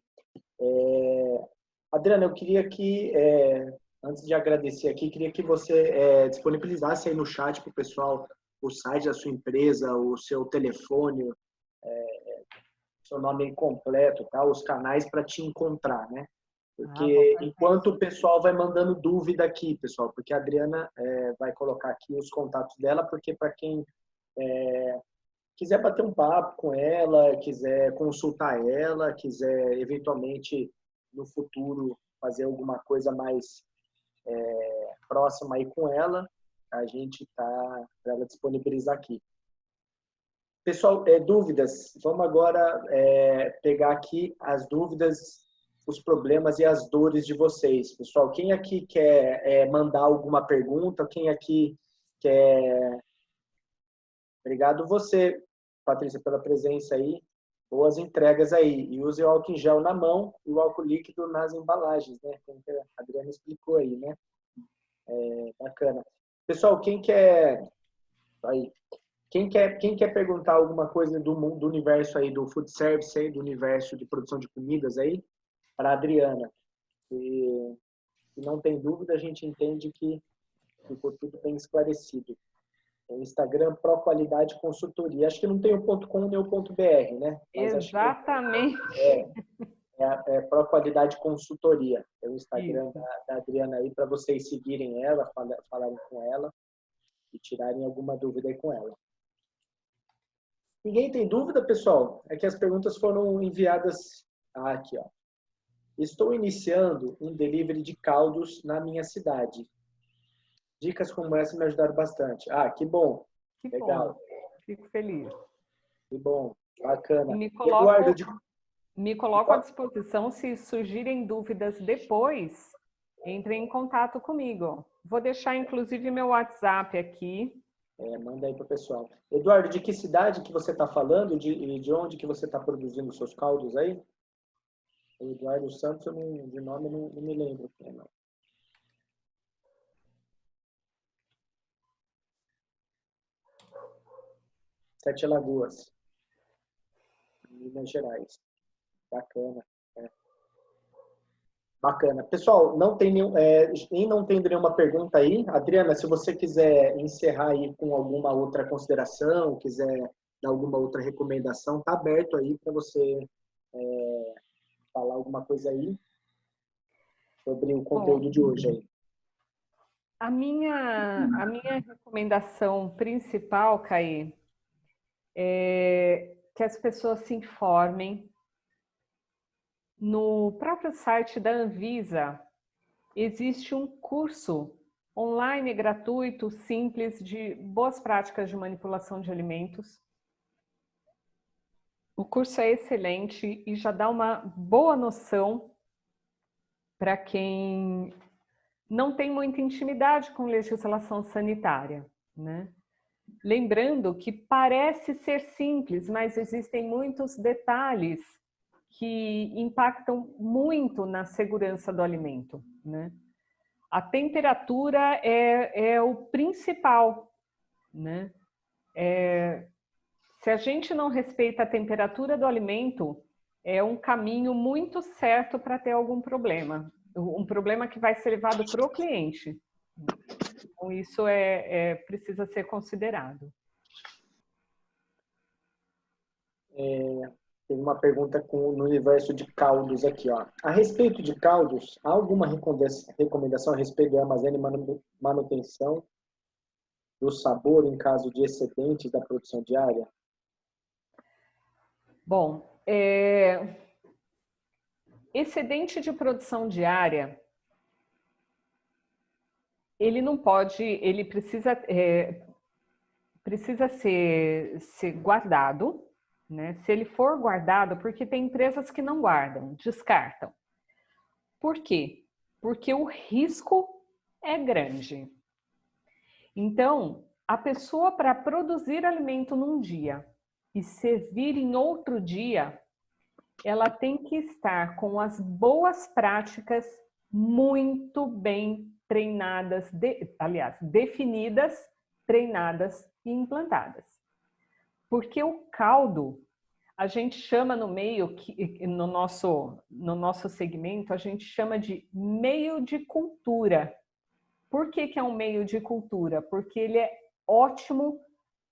Adriana, eu queria que, antes de agradecer aqui, queria que você disponibilizasse aí no chat para o pessoal o site da sua empresa, o seu telefone, seu nome completo, tá? Os canais para te encontrar, né? Porque enquanto o pessoal vai mandando dúvida aqui, pessoal, porque a Adriana vai colocar aqui os contatos dela, porque para quem quiser bater um papo com ela, quiser consultar ela, quiser eventualmente no futuro fazer alguma coisa mais próxima aí com ela, a gente está para ela disponibilizar aqui. Pessoal, dúvidas? Vamos agora pegar aqui as dúvidas, os problemas e as dores de vocês. Pessoal, quem aqui quer mandar alguma pergunta? Quem aqui quer... Obrigado você, Patrícia, pela presença aí. Boas entregas aí. E use o álcool em gel na mão e o álcool líquido nas embalagens, né? Como a Adriana explicou aí, né? Bacana. Pessoal, quem quer... Aí. Quem quer perguntar alguma coisa do universo aí, do food service aí, do universo de produção de comidas aí, para a Adriana. E não tem dúvida, a gente entende que ficou tudo bem esclarecido. O Instagram Pro Qualidade Consultoria. Acho que não tem o .com nem o .br, né? Mas exatamente. É Pro Qualidade Consultoria. É o Instagram da Adriana aí, para vocês seguirem ela, falarem com ela e tirarem alguma dúvida aí com ela. Ninguém tem dúvida, pessoal? É que as perguntas foram enviadas aqui, ó. Estou iniciando um delivery de caldos na minha cidade. Dicas como essa me ajudaram bastante. Ah, que bom. Que legal. Bom. Fico feliz. Que bom. Bacana. Me coloco à disposição se surgirem dúvidas depois. Entrem em contato comigo. Vou deixar, inclusive, meu WhatsApp aqui. Manda aí para o pessoal. Eduardo, de que cidade que você está falando? De onde que você está produzindo os seus caldos aí? O Eduardo Santos, de nome não me lembro. Não. Sete Lagoas, Minas Gerais. Bacana. Bacana. Pessoal, não tem nenhuma pergunta aí. Adriana, se você quiser encerrar aí com alguma outra consideração, quiser dar alguma outra recomendação, tá aberto aí para você falar alguma coisa aí sobre o conteúdo de hoje aí. A minha recomendação principal, Caí, é que as pessoas se informem. No próprio site da Anvisa, existe um curso online gratuito, simples, de boas práticas de manipulação de alimentos. O curso é excelente e já dá uma boa noção para quem não tem muita intimidade com legislação sanitária, né? Lembrando que parece ser simples, mas existem muitos detalhes que impactam muito na segurança do alimento, né? A temperatura é o principal, né? Se a gente não respeita a temperatura do alimento, é um caminho muito certo para ter algum problema. Um problema que vai ser levado para o cliente. Então, isso precisa ser considerado. Tem uma pergunta no universo de caldos aqui, ó. A respeito de caldos, há alguma recomendação a respeito do armazém e manutenção do sabor em caso de excedentes da produção diária? Bom, excedente de produção diária, ele não pode, ele precisa ser guardado, né? Se ele for guardado, porque tem empresas que não guardam, descartam. Por quê? Porque o risco é grande. Então, a pessoa, para produzir alimento num dia e servir em outro dia, ela tem que estar com as boas práticas muito bem treinadas, definidas, treinadas e implantadas. Porque o caldo, a gente chama no meio, no nosso segmento, a gente chama de meio de cultura. Por que é um meio de cultura? Porque ele é ótimo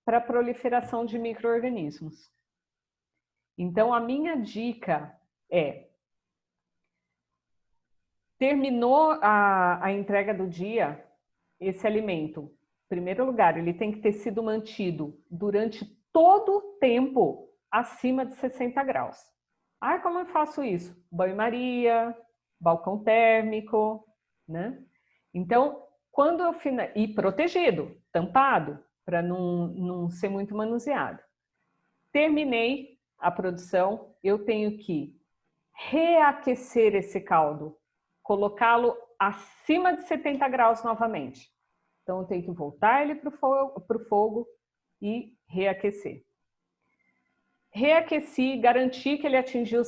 para a proliferação de micro-organismos. Então, a minha dica é: terminou a entrega do dia, esse alimento, primeiro lugar, ele tem que ter sido mantido durante todo o tempo acima de 60 graus. Ah, como eu faço isso? Banho-maria, balcão térmico, né? Então, quando eu e protegido, tampado, para não ser muito manuseado. Terminei a produção, eu tenho que reaquecer esse caldo, colocá-lo acima de 70 graus novamente. Então, eu tenho que voltar ele para o fogo e reaquecer. Reaqueci, garanti que ele atingiu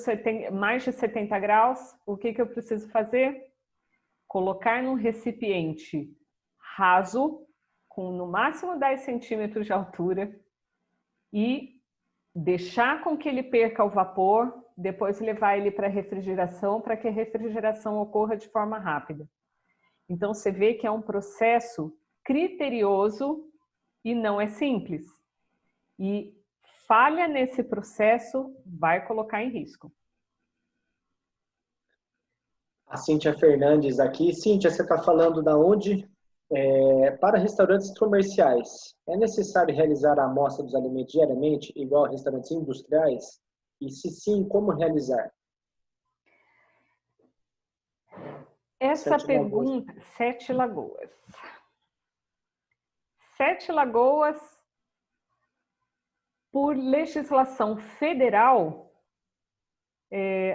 mais de 70 graus. O que eu preciso fazer? Colocar num recipiente raso, com no máximo 10 centímetros de altura, e deixar com que ele perca o vapor, depois levar ele para a refrigeração, para que a refrigeração ocorra de forma rápida. Então, você vê que é um processo criterioso e não é simples. E falha nesse processo vai colocar em risco. A Cíntia Fernandes aqui. Cíntia, você está falando da onde? Para restaurantes comerciais, é necessário realizar a amostra dos alimentos diariamente, igual a restaurantes industriais? E se sim, como realizar? Essa pergunta, Sete Lagoas. Sete Lagoas, por legislação federal,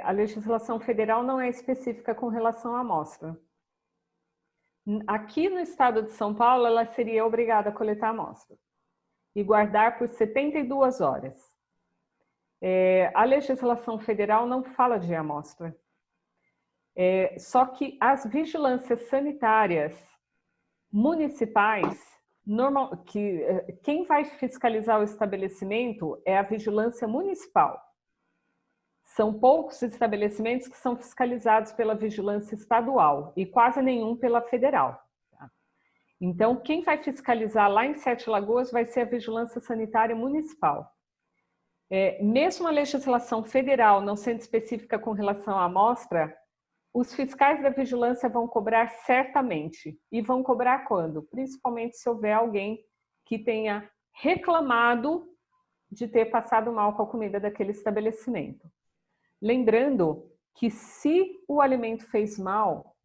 a legislação federal não é específica com relação à amostra. Aqui no estado de São Paulo, ela seria obrigada a coletar a amostra e guardar por 72 horas. A legislação federal não fala de amostra. Só que as vigilâncias sanitárias municipais, quem vai fiscalizar o estabelecimento é a vigilância municipal. São poucos estabelecimentos que são fiscalizados pela vigilância estadual e quase nenhum pela federal. Então, quem vai fiscalizar lá em Sete Lagoas vai ser a vigilância sanitária municipal. Mesmo a legislação federal não sendo específica com relação à amostra, os fiscais da vigilância vão cobrar certamente. E vão cobrar quando? Principalmente se houver alguém que tenha reclamado de ter passado mal com a comida daquele estabelecimento. Lembrando que se o alimento fez mal,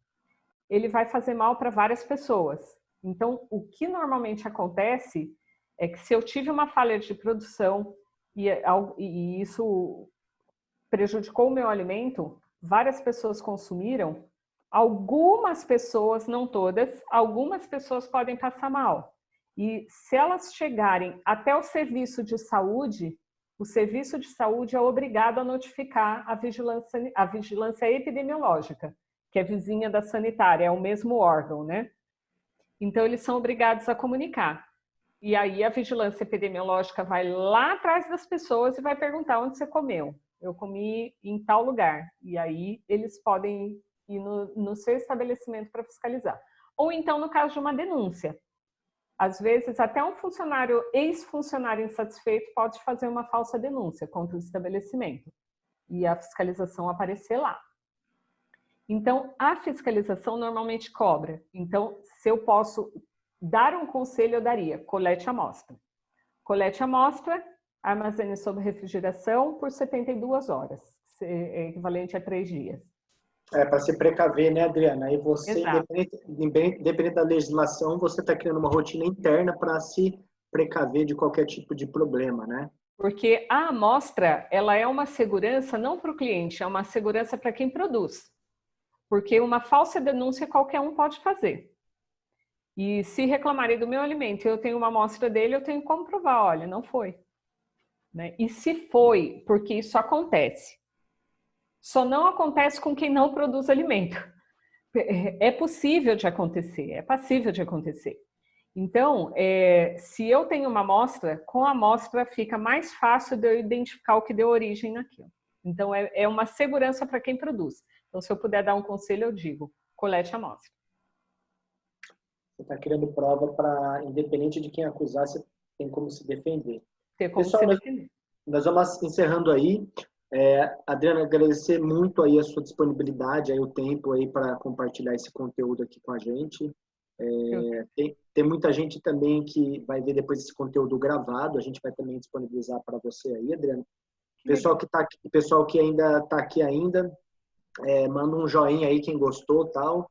ele vai fazer mal para várias pessoas. Então, o que normalmente acontece é que se eu tive uma falha de produção e isso prejudicou o meu alimento, várias pessoas consumiram, algumas pessoas, não todas, algumas pessoas podem passar mal. E se elas chegarem até o serviço de saúde, o serviço de saúde é obrigado a notificar a vigilância epidemiológica, que é vizinha da sanitária, é o mesmo órgão, né? Então, eles são obrigados a comunicar. E aí, a vigilância epidemiológica vai lá atrás das pessoas e vai perguntar onde você comeu. Eu comi em tal lugar. E aí, eles podem ir no seu estabelecimento para fiscalizar. Ou então, no caso de uma denúncia. Às vezes, até um funcionário, ex-funcionário insatisfeito pode fazer uma falsa denúncia contra o estabelecimento e a fiscalização aparecer lá. Então, a fiscalização normalmente cobra. Então, se eu posso dar um conselho, eu daria: colete a amostra. Colete a amostra, armazene sob refrigeração por 72 horas, equivalente a 3 dias. Para se precaver, né, Adriana? Aí você, independente da legislação, você está criando uma rotina interna para se precaver de qualquer tipo de problema, né? Porque a amostra, ela é uma segurança não para o cliente, é uma segurança para quem produz. Porque uma falsa denúncia qualquer um pode fazer. E se reclamarem do meu alimento e eu tenho uma amostra dele, eu tenho como provar: olha, não foi. Né? E se foi, porque isso acontece. Só não acontece com quem não produz alimento. É possível de acontecer, é passível de acontecer. Então, se eu tenho uma amostra, com a amostra fica mais fácil de eu identificar o que deu origem naquilo. Então, é uma segurança para quem produz. Então, se eu puder dar um conselho, eu digo: colete a amostra. Você está criando prova para, independente de quem acusar, você tem como se defender. Tem como se defender. Nós vamos encerrando aí. Adriana, agradecer muito aí a sua disponibilidade, aí o tempo aí para compartilhar esse conteúdo aqui com a gente. Tem muita gente também que vai ver depois esse conteúdo gravado, a gente vai também disponibilizar para você aí, Adriana. Pessoal que ainda está aqui ainda, manda um joinha aí quem gostou, tal.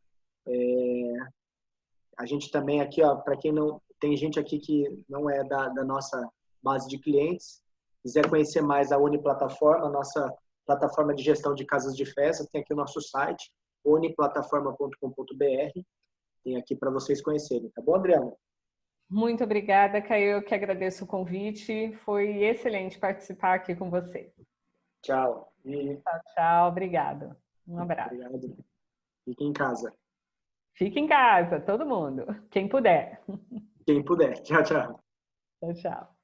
A gente também aqui, ó, para quem não tem gente aqui que não é da nossa base de clientes, quiser conhecer mais a Uniplataforma, a nossa plataforma de gestão de casas de festa, tem aqui o nosso site, uniplataforma.com.br, tem aqui para vocês conhecerem, tá bom, Adriana? Muito obrigada, Caio. Eu que agradeço o convite. Foi excelente participar aqui com você. Tchau. Tchau, tchau. Obrigado. Um abraço. Obrigado. Fique em casa. Fique em casa, todo mundo. Quem puder. Quem puder. Tchau, tchau. Tchau, tchau.